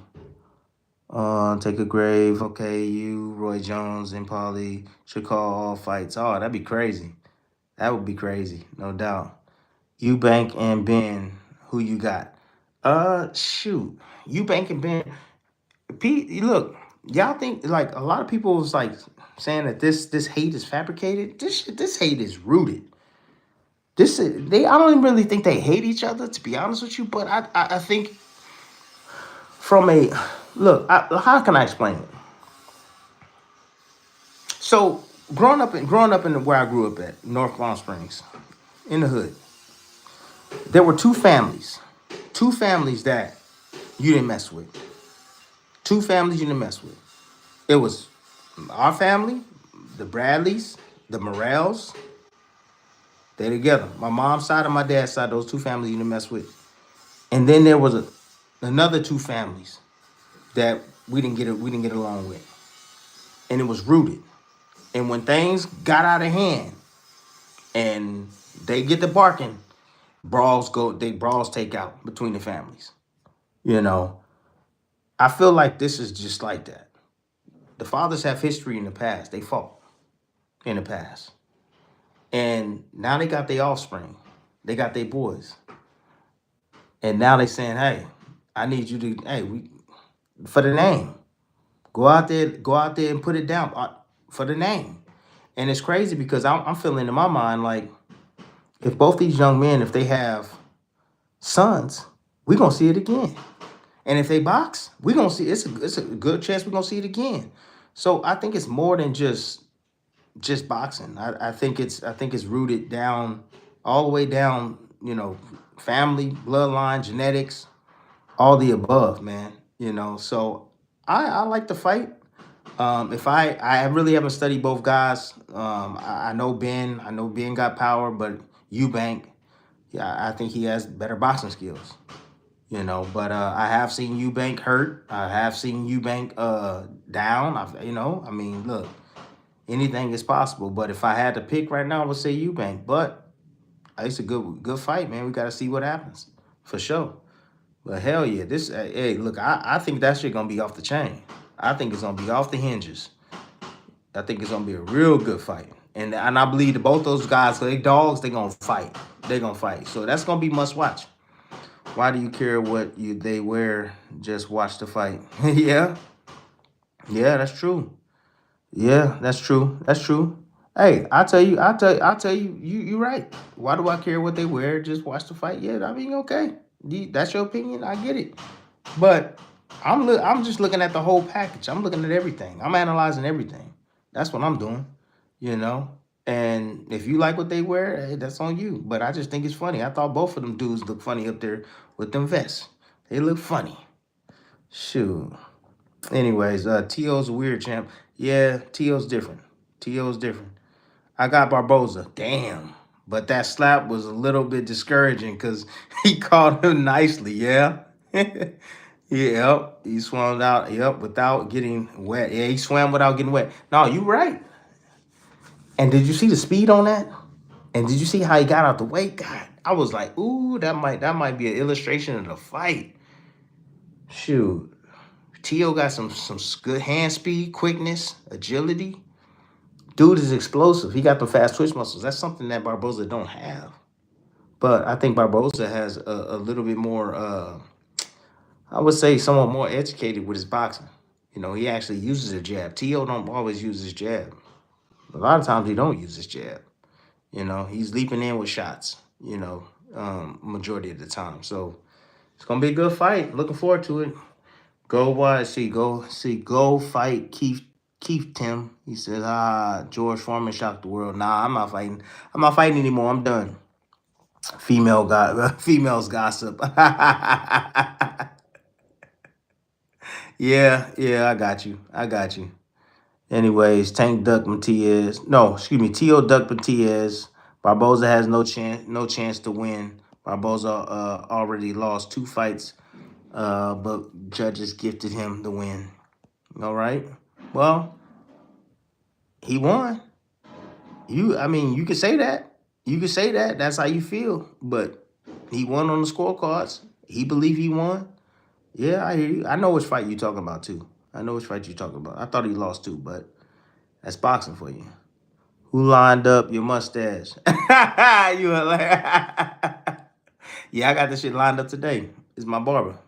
Take a grave. Okay, you, Roy Jones, and Paulie should call all fights. Oh, that'd be crazy. That would be crazy, no doubt. Eubank and Ben, who you got? Shoot, Eubank and Ben. Pete, look, y'all think like a lot of people was like saying that this hate is fabricated. This hate is rooted. I don't really think they hate each other, to be honest with you. But I think from a look, how can I explain it? So growing up in where I grew up at, North Palm Springs, in the hood, there were two families that you didn't mess with. Two families you didn't mess with. It was our family, the Bradleys, the Morels. They together. My mom's side and my dad's side, those two families you didn't mess with. And then there was another two families that we didn't get along with, and it was rooted. And when things got out of hand, and they get the barking, brawls take out between the families. You know, I feel like this is just like that. The fathers have history in the past. They fought in the past. And now they got their offspring. They got their boys. And now they saying, hey, I need you to, hey, for the name. Go out there and put it down for the name. And it's crazy because I'm feeling in my mind like if both these young men, if they have sons, we're gonna see it again. And if they box, we're gonna see it's a good chance we're gonna see it again. So I think it's more than just boxing. I think it's rooted down all the way down, family, bloodline, genetics, all the above, man. So I like to fight. If I really haven't studied both guys. I know Ben got power, but Eubank, yeah, I think he has better boxing skills. But I have seen Eubank hurt. I have seen Eubank down. I mean, look, anything is possible. But if I had to pick right now, I would say Eubank. But it's a good fight, man. We got to see what happens for sure. But hell yeah, hey, look, I think that shit gonna be off the chain. I think it's gonna be off the hinges. I think it's gonna be a real good fight. And I believe that both those guys, they dogs, they gonna fight. They gonna fight. So that's gonna be must watch. Why do you care what they wear? Just watch the fight. Yeah. Yeah, that's true. Yeah, that's true. That's true. Hey, you're right. Why do I care what they wear? Just watch the fight. Yeah, I mean, okay. That's your opinion. I get it. But I'm just looking at the whole package. I'm looking at everything. I'm analyzing everything. That's what I'm doing, you know. And if you like what they wear, hey, that's on you. But I just think it's funny. I thought both of them dudes look funny up there with them vests. They look funny. Shoot. Anyways, T.O.'s a weird champ. Yeah, T.O.'s different. T.O.'s different. I got Barboza. Damn. But that slap was a little bit discouraging because he caught him nicely, yeah? Yep. He swam out, yep, without getting wet. Yeah, he swam without getting wet. No, you right. And did you see the speed on that? And did you see how he got out the way? God, I was like, ooh, that might be an illustration of the fight. Shoot. T.O. got some good hand speed, quickness, agility. Dude is explosive. He got the fast twitch muscles. That's something that Barboza don't have. But I think Barboza has a little bit more, I would say somewhat more educated with his boxing. He actually uses a jab. T.O. don't always use his jab. A lot of times he don't use his jab. He's leaping in with shots, majority of the time. So it's going to be a good fight. Looking forward to it. Go fight Keith Tim. He says, George Foreman shocked the world. Nah, I'm not fighting. I'm not fighting anymore. I'm done. Females gossip. Yeah, I got you. Anyways, Tank Duck Matias. No, excuse me, T.O. Duck Matias. Barboza has no chance to win. Barboza already lost 2 fights, but judges gifted him the win. All right. Well, he won. You could say that. You could say that. That's how you feel. But he won on the scorecards. He believed he won. Yeah, I hear you. I know which fight you're talking about, too. I know which fight you're talking about. I thought he lost, too, but that's boxing for you. Who lined up your mustache? You were like, yeah, I got this shit lined up today. It's my barber.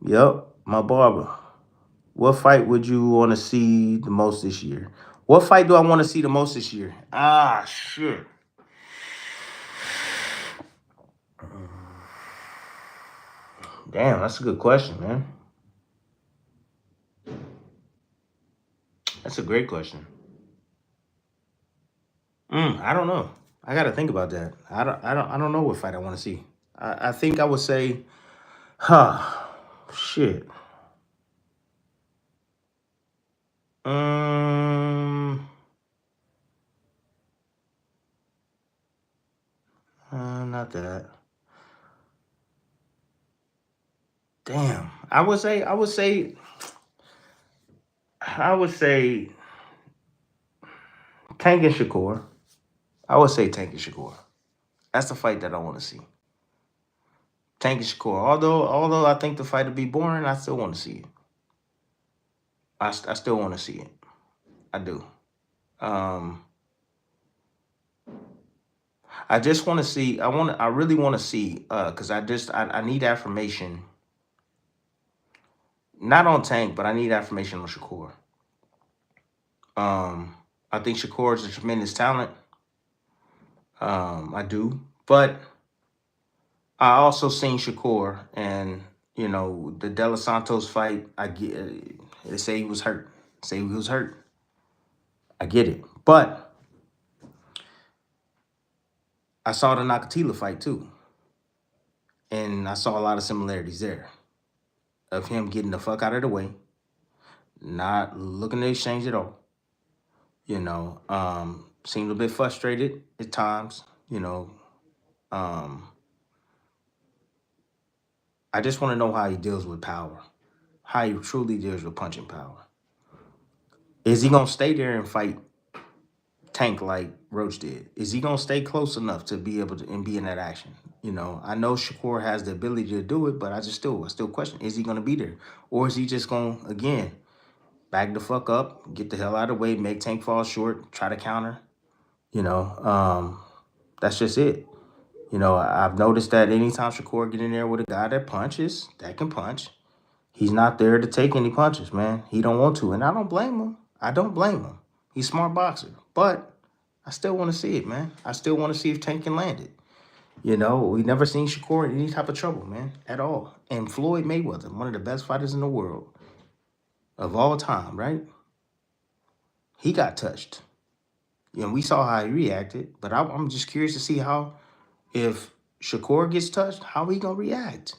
Yep, my barber. What fight would you want to see the most this year? What fight do I want to see the most this year? Shit. Damn, that's a good question, man. That's a great question. I don't know. I got to think about that. I don't know what fight I want to see. I think I would say, huh, shit. Um, not that. Damn. I would say Tank and Shakur. I would say Tank and Shakur. That's the fight that I want to see. Tank and Shakur. Although I think the fight would be boring, I still want to see it. I still want to see it. I do. Um, I just want to see. I really want to see. Cause I need affirmation. Not on Tank, but I need affirmation on Shakur. I think Shakur is a tremendous talent. I do, but I also seen Shakur, and the De Los Santos fight. I get. They say he was hurt. Say he was hurt. I get it, but I saw the Nakatila fight too, and I saw a lot of similarities there of him getting the fuck out of the way, not looking to exchange at all. Seemed a bit frustrated at times. Um, I just want to know how he deals with power, how he truly deals with punching power. Is he gonna stay there and fight Tank like Roach did? Is he gonna stay close enough to be able to and be in that action? I know Shakur has the ability to do it, but I still question: is he gonna be there, or is he just gonna again back the fuck up, get the hell out of the way, make Tank fall short, try to counter? You know, um, that's just it. I've noticed that anytime Shakur get in there with a guy that can punch, he's not there to take any punches, man. He don't want to, and I don't blame him. I don't blame him. He's a smart boxer, but I still want to see it, man. I still want to see if Tank can land it. We never seen Shakur in any type of trouble, man, at all. And Floyd Mayweather, one of the best fighters in the world of all time, right? He got touched. We saw how he reacted, but I'm just curious to see how, if Shakur gets touched, how he gonna react?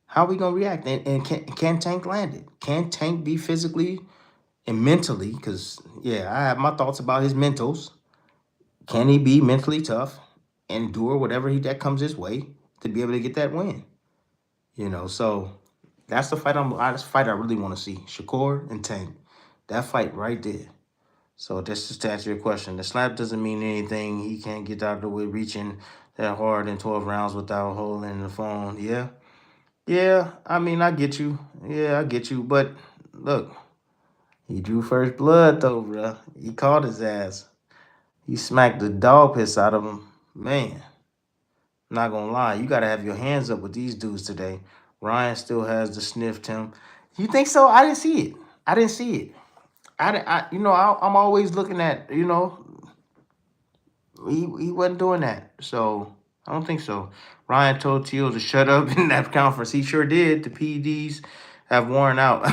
How we gonna react? And can Tank land it? Can Tank be physically and mentally? Because yeah, I have my thoughts about his mentals. Can he be mentally tough, endure whatever that comes his way to be able to get that win? So that's the fight. That's the fight I really want to see. Shakur and Tank. That fight right there. So that's just to answer your question. The slap doesn't mean anything. He can't get out of the way reaching that hard in 12 rounds without holding the phone. Yeah. Yeah, I mean, I get you. Yeah, I get you. But look, he drew first blood, though, bro. He caught his ass. He smacked the dog piss out of him. Man, I'm not gonna lie. You gotta have your hands up with these dudes today. Ryan still has the sniffed him. You think so? I didn't see it. I didn't see it. I'm always looking at, he wasn't doing that. So I don't think so. Ryan told Teal to shut up in that conference. He sure did. The PEDs have worn out.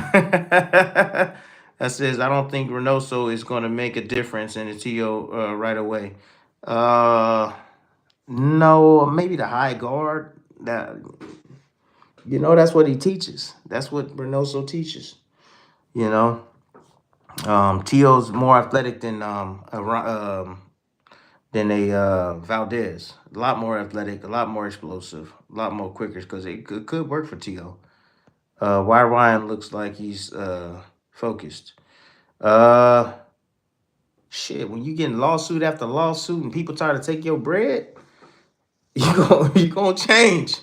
That says, I don't think Reynoso is going to make a difference in the TO right away. No, maybe the high guard. That's what he teaches. That's what Reynoso teaches. You know, Teal's more athletic than a Valdez. A lot more athletic, a lot more explosive, a lot more quicker because it could work for T.O. Why Ryan looks like he's focused. Uh, Shit, when you getting lawsuit after lawsuit and people try to take your bread, you gonna change.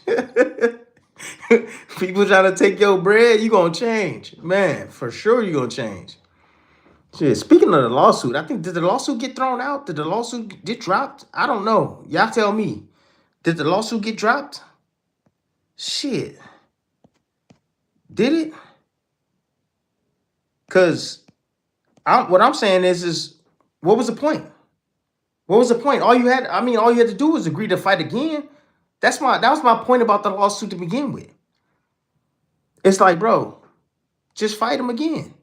People try to take your bread, you gonna change. Man, for sure you gonna change. Shit, speaking of the lawsuit, I think, did the lawsuit get thrown out? Did the lawsuit get dropped? I don't know. Y'all tell me. Did the lawsuit get dropped? Shit. Did it? Because what I'm saying is what was the point? What was the point? All you had to do was agree to fight again. That was my point about the lawsuit to begin with. It's like, bro, just fight him again.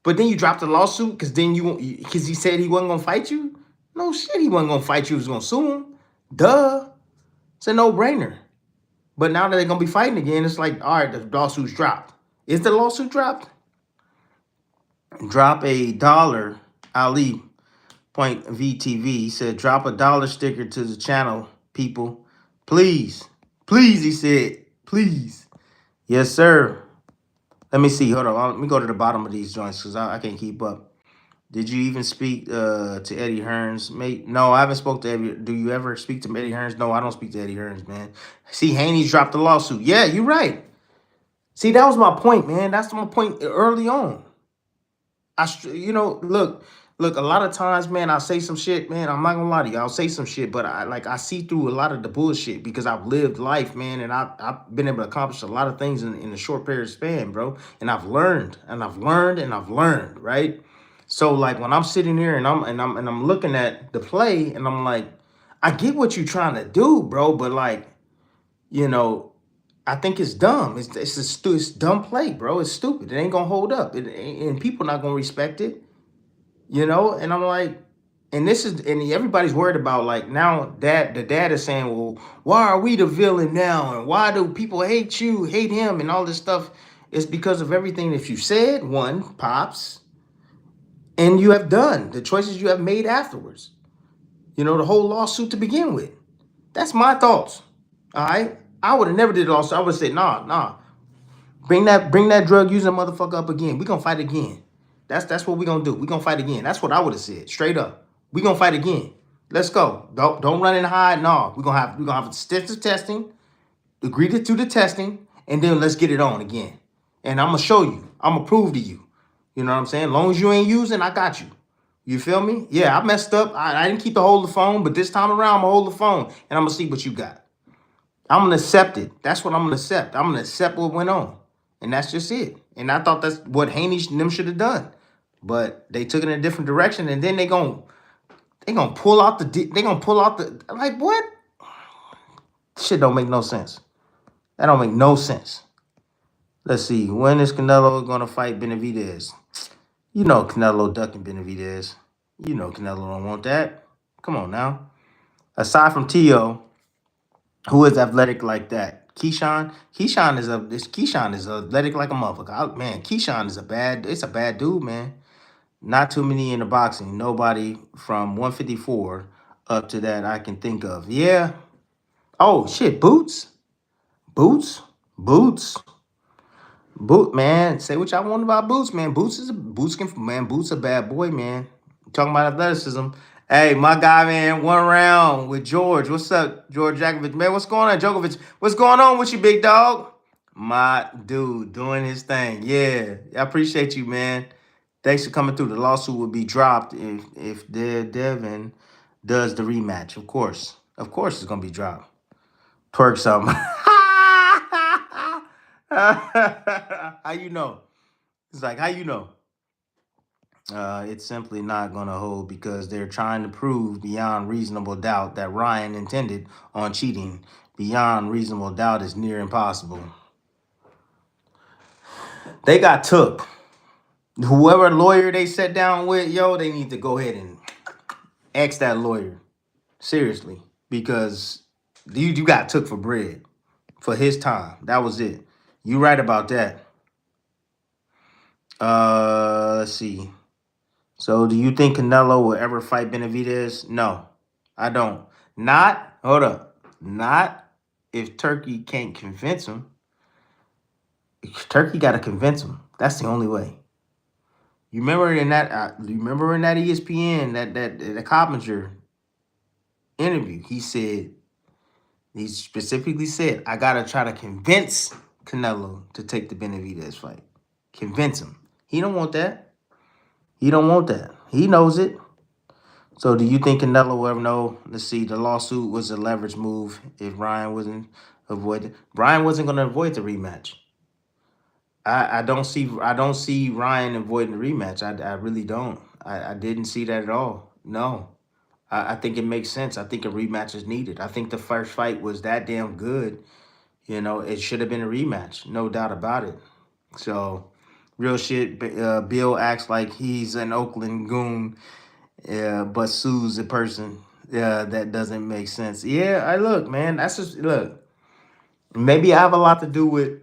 But then you dropped the lawsuit because he said he wasn't gonna fight you. No shit, he wasn't gonna fight you. He was gonna sue him. Duh, it's a no-brainer. But now that they're gonna be fighting again, it's like, all right, the lawsuit's dropped. Is the lawsuit dropped? Drop a dollar, Ali Point VTV. He said, drop a dollar sticker to the channel, people. Please. Please, he said. Please. Yes, sir. Let me see. Hold on. Let me go to the bottom of these joints because I can't keep up. Did you even speak to Eddie Hearns, mate? No, I haven't spoke to Eddie. Do you ever speak to Eddie Hearns? No, I don't speak to Eddie Hearns, man. See, Haney's dropped the lawsuit. Yeah, you're right. See, that was my point, man. That's my point early on. Look, a lot of times, man, I'll say some shit, man. I'm not gonna lie to you. I'll say some shit, but I see through a lot of the bullshit because I've lived life, man, and I've been able to accomplish a lot of things in a short period of span, bro. And I've learned, and I've learned, and I've learned, right? So like when I'm sitting here and I'm looking at the play, and I'm like, I get what you're trying to do, bro, but like, you know, I think it's dumb. It's dumb play, bro. It's stupid. It ain't gonna hold up, and people not gonna respect it. And I'm like, and everybody's worried about like now the dad is saying, well, why are we the villain now? And why do people hate you, hate him, and all this stuff? It's because of everything that you said, one, Pops, and you have done, the choices you have made afterwards. The whole lawsuit to begin with. That's my thoughts. All right. I would have never did a lawsuit. I would have said, nah. Bring that drug using motherfucker up again. We gonna fight again. That's what we gonna do. We gonna fight again. That's what I would have said. Straight up. We gonna fight again. Let's go. Don't run and hide. No. We gonna have extensive testing. Agree to the testing, and then let's get it on again. And I'm gonna show you. I'm gonna prove to you. You know what I'm saying? As long as you ain't using, I got you. You feel me? Yeah, I messed up. I didn't keep the hold of the phone, but this time around, I'm gonna hold the phone and I'm gonna see what you got. I'm gonna accept it. That's what I'm gonna accept. I'm gonna accept what went on. And that's just it. And I thought that's what Haney and them should have done. But they took it in a different direction, and then they gonna pull out like what? Shit don't make no sense. That don't make no sense. Let's see. When is Canelo gonna fight Benavidez? You know Canelo ducking Benavidez. You know Canelo don't want that. Come on now. Aside from Tio, who is athletic like that? Keyshawn. Keyshawn is athletic like a motherfucker. Man, Keyshawn is a bad dude, man. Not too many in the boxing. Nobody from 154 up to that I can think of. Yeah. Oh shit, Boots. Boots. Boots. Man. Say what y'all want about Boots, man. Boots a bad boy, man. Talking about athleticism. Hey, my guy, man, 1 round with George. What's up, George Jakovich? Man, what's going on, Djokovic? What's going on with you, big dog? My dude doing his thing. Yeah, I appreciate you, man. Thanks for coming through. The lawsuit will be dropped if Devin does the rematch. Of course. Of course it's going to be dropped. Twerk something. How you know? It's like, how you know? It's simply not going to hold because they're trying to prove beyond reasonable doubt that Ryan intended on cheating. Beyond reasonable doubt is near impossible. They got took. Whoever lawyer they sat down with, they need to go ahead and ask that lawyer. Seriously. Because you got took for bread. For his time. That was it. You right about that. Let's see. So, do you think Canelo will ever fight Benavidez? No, I don't. Hold up. Not if Turkey can't convince him. Turkey got to convince him. That's the only way. You remember in that ESPN, that Coppinger interview, he specifically said, I got to try to convince Canelo to take the Benavidez fight. Convince him. He don't want that. He don't want that. He knows it. So do you think Canelo will ever know? Let's see. The lawsuit was a leverage move if Ryan wasn't avoided. Ryan wasn't going to avoid the rematch. I don't see Ryan avoiding the rematch. I really don't. I didn't see that at all. No. I think it makes sense. I think a rematch is needed. I think the first fight was that damn good. It should have been a rematch. No doubt about it. So, real shit. Bill acts like he's an Oakland goon, but sues a person. Yeah, that doesn't make sense. Yeah, I look, man. That's just look. Maybe I have a lot to do with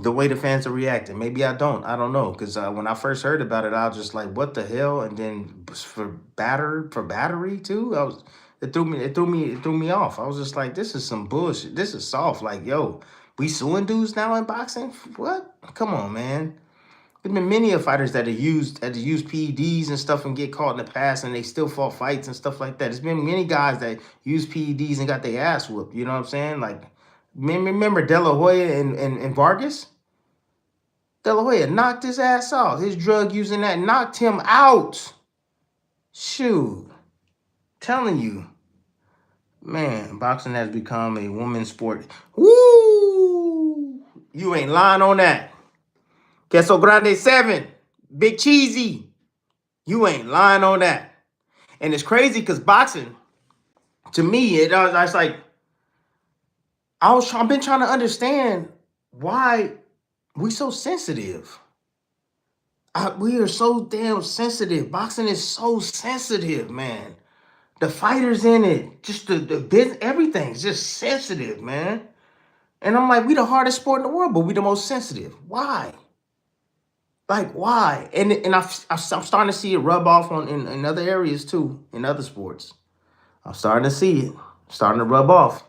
the way the fans are reacting. Maybe I don't. I don't know. Because when I first heard about it, I was just like, "What the hell?" And then for battery too. It threw me off. I was just like, "This is some bullshit. This is soft." Like, yo, we suing dudes now in boxing? What? Come on, man. There's been many of fighters that had to use PEDs and stuff and get caught in the past, and they still fought fights and stuff like that. There's been many guys that use PEDs and got their ass whooped. You know what I'm saying? Like, remember De La Hoya and Vargas? De La Hoya knocked his ass out. His drug using that knocked him out. Shoot, telling you, man, boxing has become a woman's sport. Woo! You ain't lying on that. Queso Grande 7, Big Cheesy. You ain't lying on that. And it's crazy because boxing, to me, I was like, I've been trying to understand why we so sensitive. We are so damn sensitive. Boxing is so sensitive, man. The fighters in it, just the business, everything's just sensitive, man. And I'm like, we the hardest sport in the world, but we the most sensitive. Why? Like, why? And I'm starting to see it rub off in other areas too, in other sports. I'm starting to see it, starting to rub off.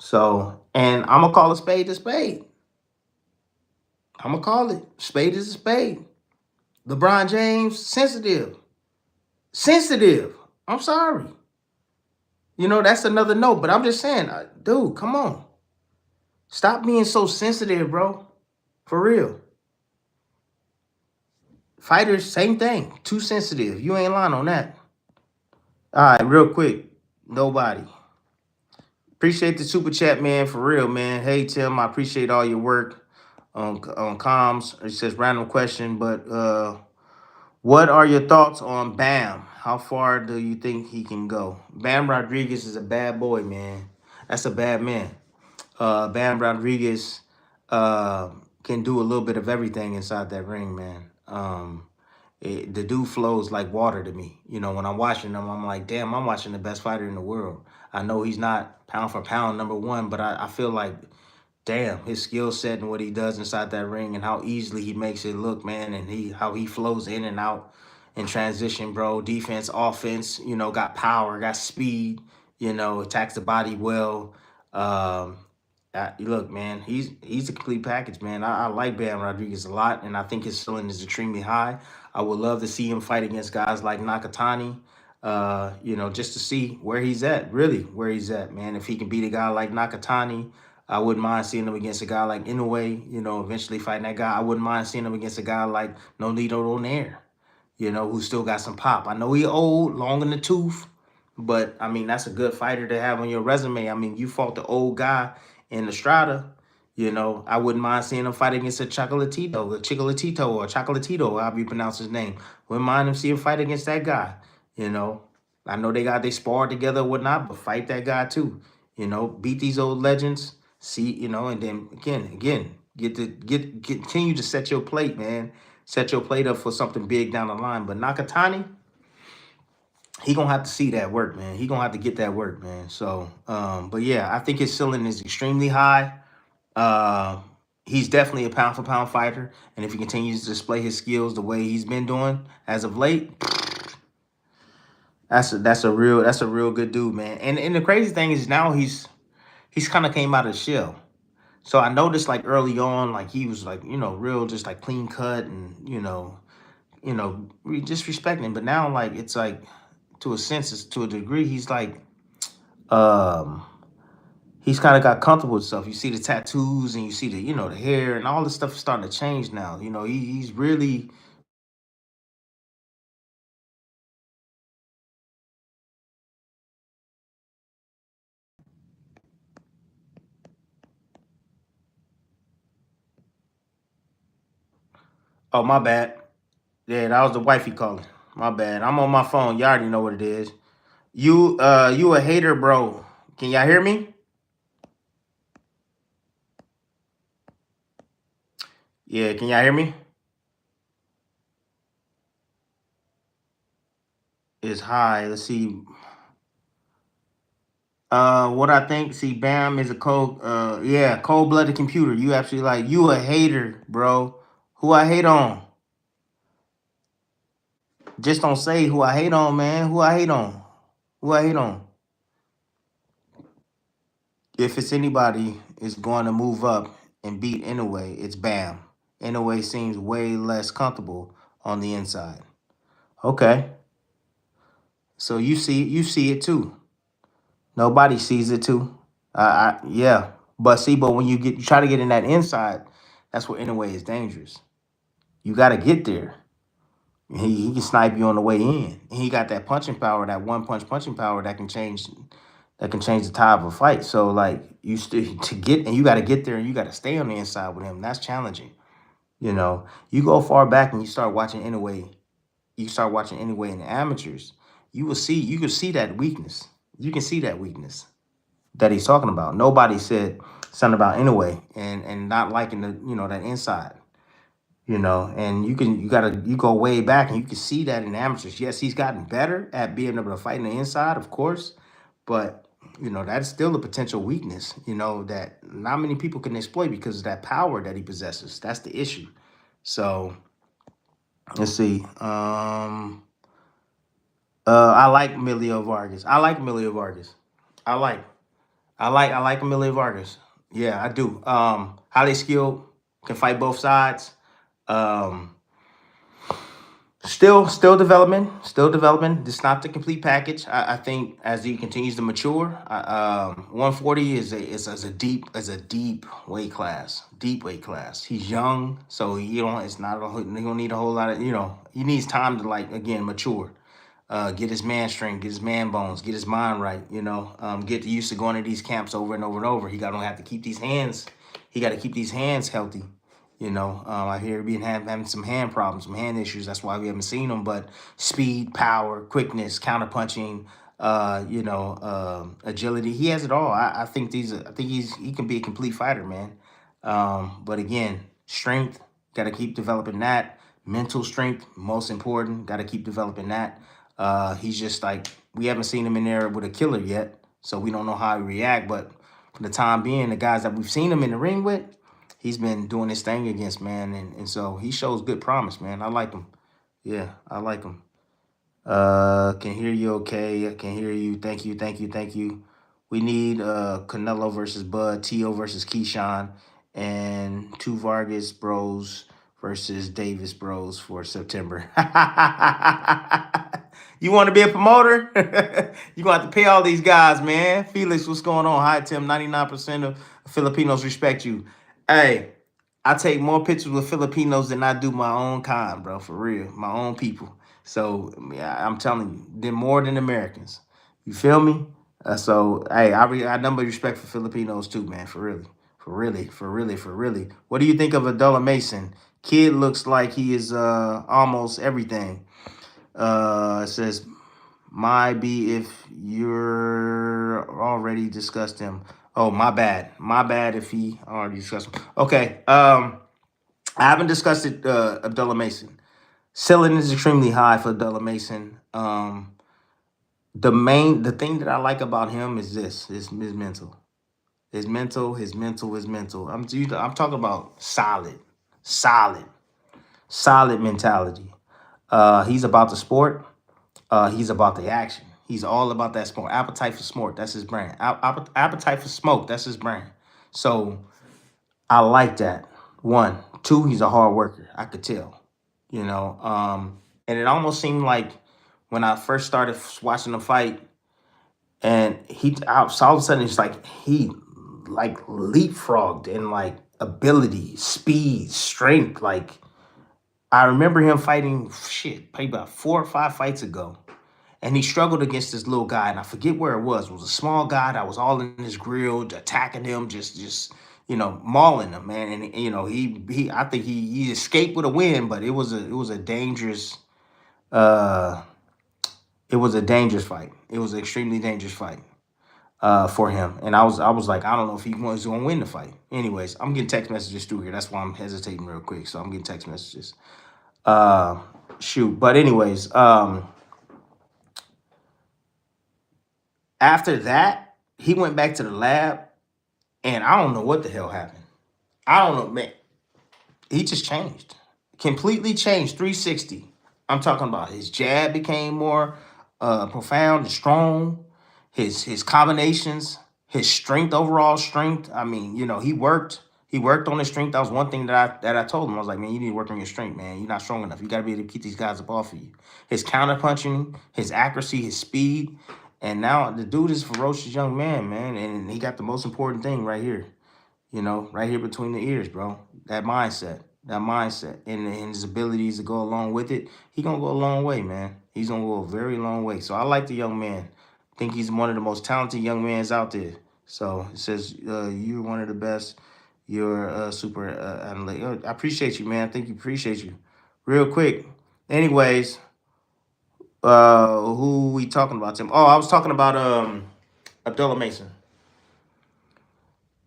So, and I'm gonna call a spade a spade. I'm gonna call it spade is a spade. LeBron James, sensitive, sensitive. I'm sorry. You know, that's another note, but I'm just saying, dude, come on. Stop being so sensitive, bro. For real. Fighters, same thing. Too sensitive. You ain't lying on that. All right, real quick. Nobody. Appreciate the super chat, man. For real, man. Hey, Tim, I appreciate all your work on comms. It says random question, but what are your thoughts on Bam? How far do you think he can go? Bam Rodriguez is a bad boy, man. That's a bad man. Bam Rodriguez can do a little bit of everything inside that ring, man. The dude flows like water to me. You know, when I'm watching him, I'm like, damn, I'm watching the best fighter in the world. I know he's not pound for pound number one, but I feel like, damn, his skill set and what he does inside that ring and how easily he makes it look, man, and how he flows in and out in transition, bro. Defense, offense, you know, got power, got speed, you know, attacks the body well. Um, Look, man, he's a complete package, man. I like Bam Rodriguez a lot, and I think his ceiling is extremely high. I would love to see him fight against guys like Nakatani, you know, just to see where he's at, really, where he's at, man. If he can beat a guy like Nakatani, I wouldn't mind seeing him against a guy like Inoue, you know, eventually fighting that guy. I wouldn't mind seeing him against a guy like Nolito Donaire, you know, who still got some pop. I know he old, long in the tooth, but I mean, that's a good fighter to have on your resume. I mean, you fought the old guy in the Strata. You know, I wouldn't mind seeing him fight against a Chocolatito, or Chocolatito, however you pronounce his name. Wouldn't mind him see him fight against that guy. You know, I know they sparred together or whatnot, but fight that guy too. You know, beat these old legends. See, you know, and then again, continue to set your plate, man. Set your plate up for something big down the line. But Nakatani, he gonna have to see that work, man. He gonna have to get that work, man. So, but yeah, I think his ceiling is extremely high. Uh, he's definitely a pound for pound fighter, and if he continues to display his skills the way he's been doing as of late, that's a real good dude, man. And the crazy thing is now he's kind of came out of the shell. So I noticed like early on, like he was like, you know, real just like clean cut and just respecting. But now like it's like to a sense, to a degree, he's like um he's kind of got comfortable with stuff. You see the tattoos and you see the hair and all this stuff is starting to change now. You know, he's really. Oh, my bad. Yeah, that was the wifey calling. My bad. I'm on my phone. You already know what it is. You a hater, bro. Can y'all hear me? Yeah, can y'all hear me? It's high. Let's see. What I think, see, Bam is a cold-blooded computer. You actually like you a hater, bro. Who I hate on? Just don't say who I hate on, man. Who I hate on? Who I hate on? If it's anybody is going to move up and beat Inoue, it's Bam. Inoue seems way less comfortable on the inside. Okay, so you see it too. Nobody sees it too. Yeah, but when you try to get in that inside, that's where Inoue is dangerous. You got to get there. He can snipe you on the way in. And he got that punching power, that one punch punching power that can change the tide of a fight. So like you still to get and you got to get there and you got to stay on the inside with him. That's challenging. You go far back and you start watching anyway in the amateurs, you can see that weakness. You can see that weakness that he's talking about. Nobody said something about anyway and not liking that inside. And you go way back and you can see that in amateurs. Yes, he's gotten better at being able to fight in the inside, of course, but that's still a potential weakness, that not many people can exploit because of that power that he possesses. That's the issue. So let's see. I like Emilio Vargas. I like Emilio Vargas. I like. I like Emilio Vargas. Yeah, I do. Highly skilled, can fight both sides. Um, still development, still development. It's not the complete package. I think as he continues to mature, 140 is a deep weight class, deep weight class. He's young, so it's not he don't need a whole lot of he needs time to like again mature. Get his man strength, get his man bones, get his mind right. Get used to going to these camps over and over and over. He got to have to keep these hands. He got to keep these hands healthy. I hear being having some hand problems, some hand issues. That's why we haven't seen him. But speed, power, quickness, counterpunching, agility. He has it all. I think he can be a complete fighter, man. But again, strength. Got to keep developing that. Mental strength, most important. Got to keep developing that. He's just like we haven't seen him in there with a killer yet, so we don't know how he react. But for the time being, the guys that we've seen him in the ring with, he's been doing his thing against, man, and so he shows good promise, man. I like him. Yeah, I like him. Can hear you okay. I can hear you. Thank you, thank you, thank you. We need Canelo versus Bud, T.O. versus Keyshawn, and two Vargas bros versus Davis bros for September. You want to be a promoter? You going to have to pay all these guys, man. Felix, what's going on? Hi, Tim. 99% of Filipinos respect you. Hey, I take more pictures with Filipinos than I do my own kind, bro. For real, my own people. So yeah, I'm telling you, they're more than Americans. You feel me? So hey, I number respect for Filipinos too, man. For really, for really, for really, for really. What do you think of Adela Mason? Kid looks like he is almost everything. It says my B if you're already discussed him. Oh, my bad. My bad if he already discussed him. Okay. I haven't discussed it, Abdullah Mason. Ceiling is extremely high for Abdullah Mason. The thing that I like about him is his mental. His mental. I'm talking about solid, solid mentality. He's about the sport. He's about the action. He's all about that sport. Appetite for sport. That's his brand. Appetite for smoke. That's his brand. So I like that. One, two. He's a hard worker. I could tell. And it almost seemed like when I first started watching the fight, and all of a sudden it's like he like leapfrogged in like ability, speed, strength. Like I remember him fighting shit, probably about 4 or 5 fights ago, and he struggled against this little guy, and I forget where it was. It was a small guy that was all in his grill, attacking him, just mauling him, man. And he I think he escaped with a win, but it was a dangerous uh it was a dangerous fight. It was an extremely dangerous fight. for him. And I was like, I don't know if he was going to win the fight. Anyways, I'm getting text messages through here. That's why I'm hesitating real quick. So I'm getting text messages. Shoot. But anyways, after that, he went back to the lab, and I don't know what the hell happened. I don't know, man. He just changed. Completely changed 360. I'm talking about his jab became more profound and strong. His combinations, his strength, overall strength. I mean, you know, he worked. He worked on his strength. That was one thing that I told him. I was like, man, you need to work on your strength, man. You're not strong enough. You got to be able to keep these guys up off of you. His counter punching, his accuracy, his speed, and now the dude is a ferocious young man, and he got the most important thing right here. You know, right here between the ears, bro. That mindset, and his abilities to go along with it. He gonna go a long way, man. He's gonna go a very long way. So I like the young man. I think he's one of the most talented young mans out there. So it says you're one of the best. You're super analytic. I appreciate you, man. Thank you, appreciate you. Real quick. Anyways, who we talking about, Tim? Oh, I was talking about Abdullah Mason.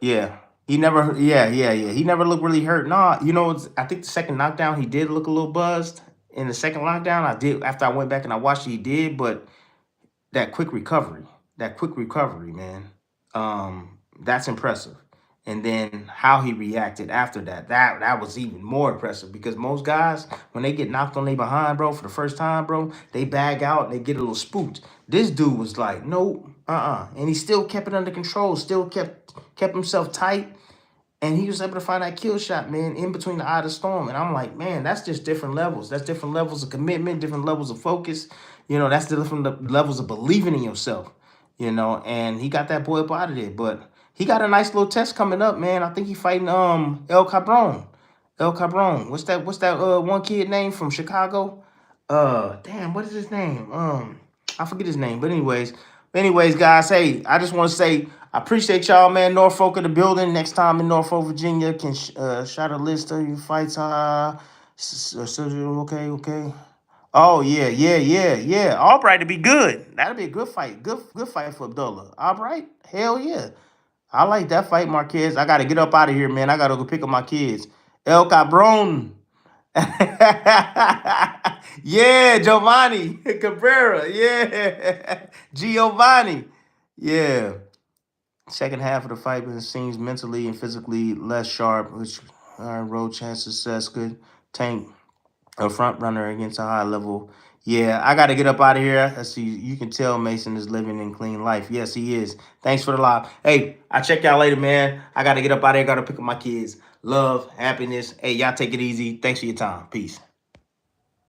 Yeah. Yeah. He never looked really hurt. Nah, you know, I think the second knockdown, he did look a little buzzed. In the second knockdown, I did, after I went back and I watched it, he did, but that quick recovery, man, that's impressive. And then how he reacted after that was even more impressive, because most guys, when they get knocked on their behind, bro, for the first time, bro, they bag out and they get a little spooked. This dude was like, nope, and he still kept it under control, still kept himself tight, and he was able to find that kill shot, man, in between the eye of the storm. And I'm like, man, that's just different levels. That's different levels of commitment, different levels of focus. You know, that's different levels of believing in yourself, you know, and he got that boy up out of there. But he got a nice little test coming up, man. I think he fighting El Cabron. El Cabron. What's that one kid name from Chicago? Damn, what is his name? I forget his name. But anyways, guys, hey, I just want to say I appreciate y'all, man. Norfolk of the building. Next time in Norfolk, Virginia, can shout a list of your fights. Okay. Oh yeah. Albright to be good. That'll be a good fight. Good fight for Abdullah. Albright, hell yeah. I like that fight, Marquez. I gotta get up out of here, man. I gotta go pick up my kids. El Cabron. Yeah, Giovanni Cabrera. Yeah, Giovanni. Yeah. Second half of the fight, but it seems mentally and physically less sharp, which road chance success could tank a front runner against a high level. Yeah, I got to get up out of here. I see you can tell Mason is living in clean life. Yes, he is. Thanks for the live. Hey, I'll check y'all later, man. I got to get up out of here. Got to pick up my kids. Love, happiness. Hey, y'all take it easy. Thanks for your time. Peace.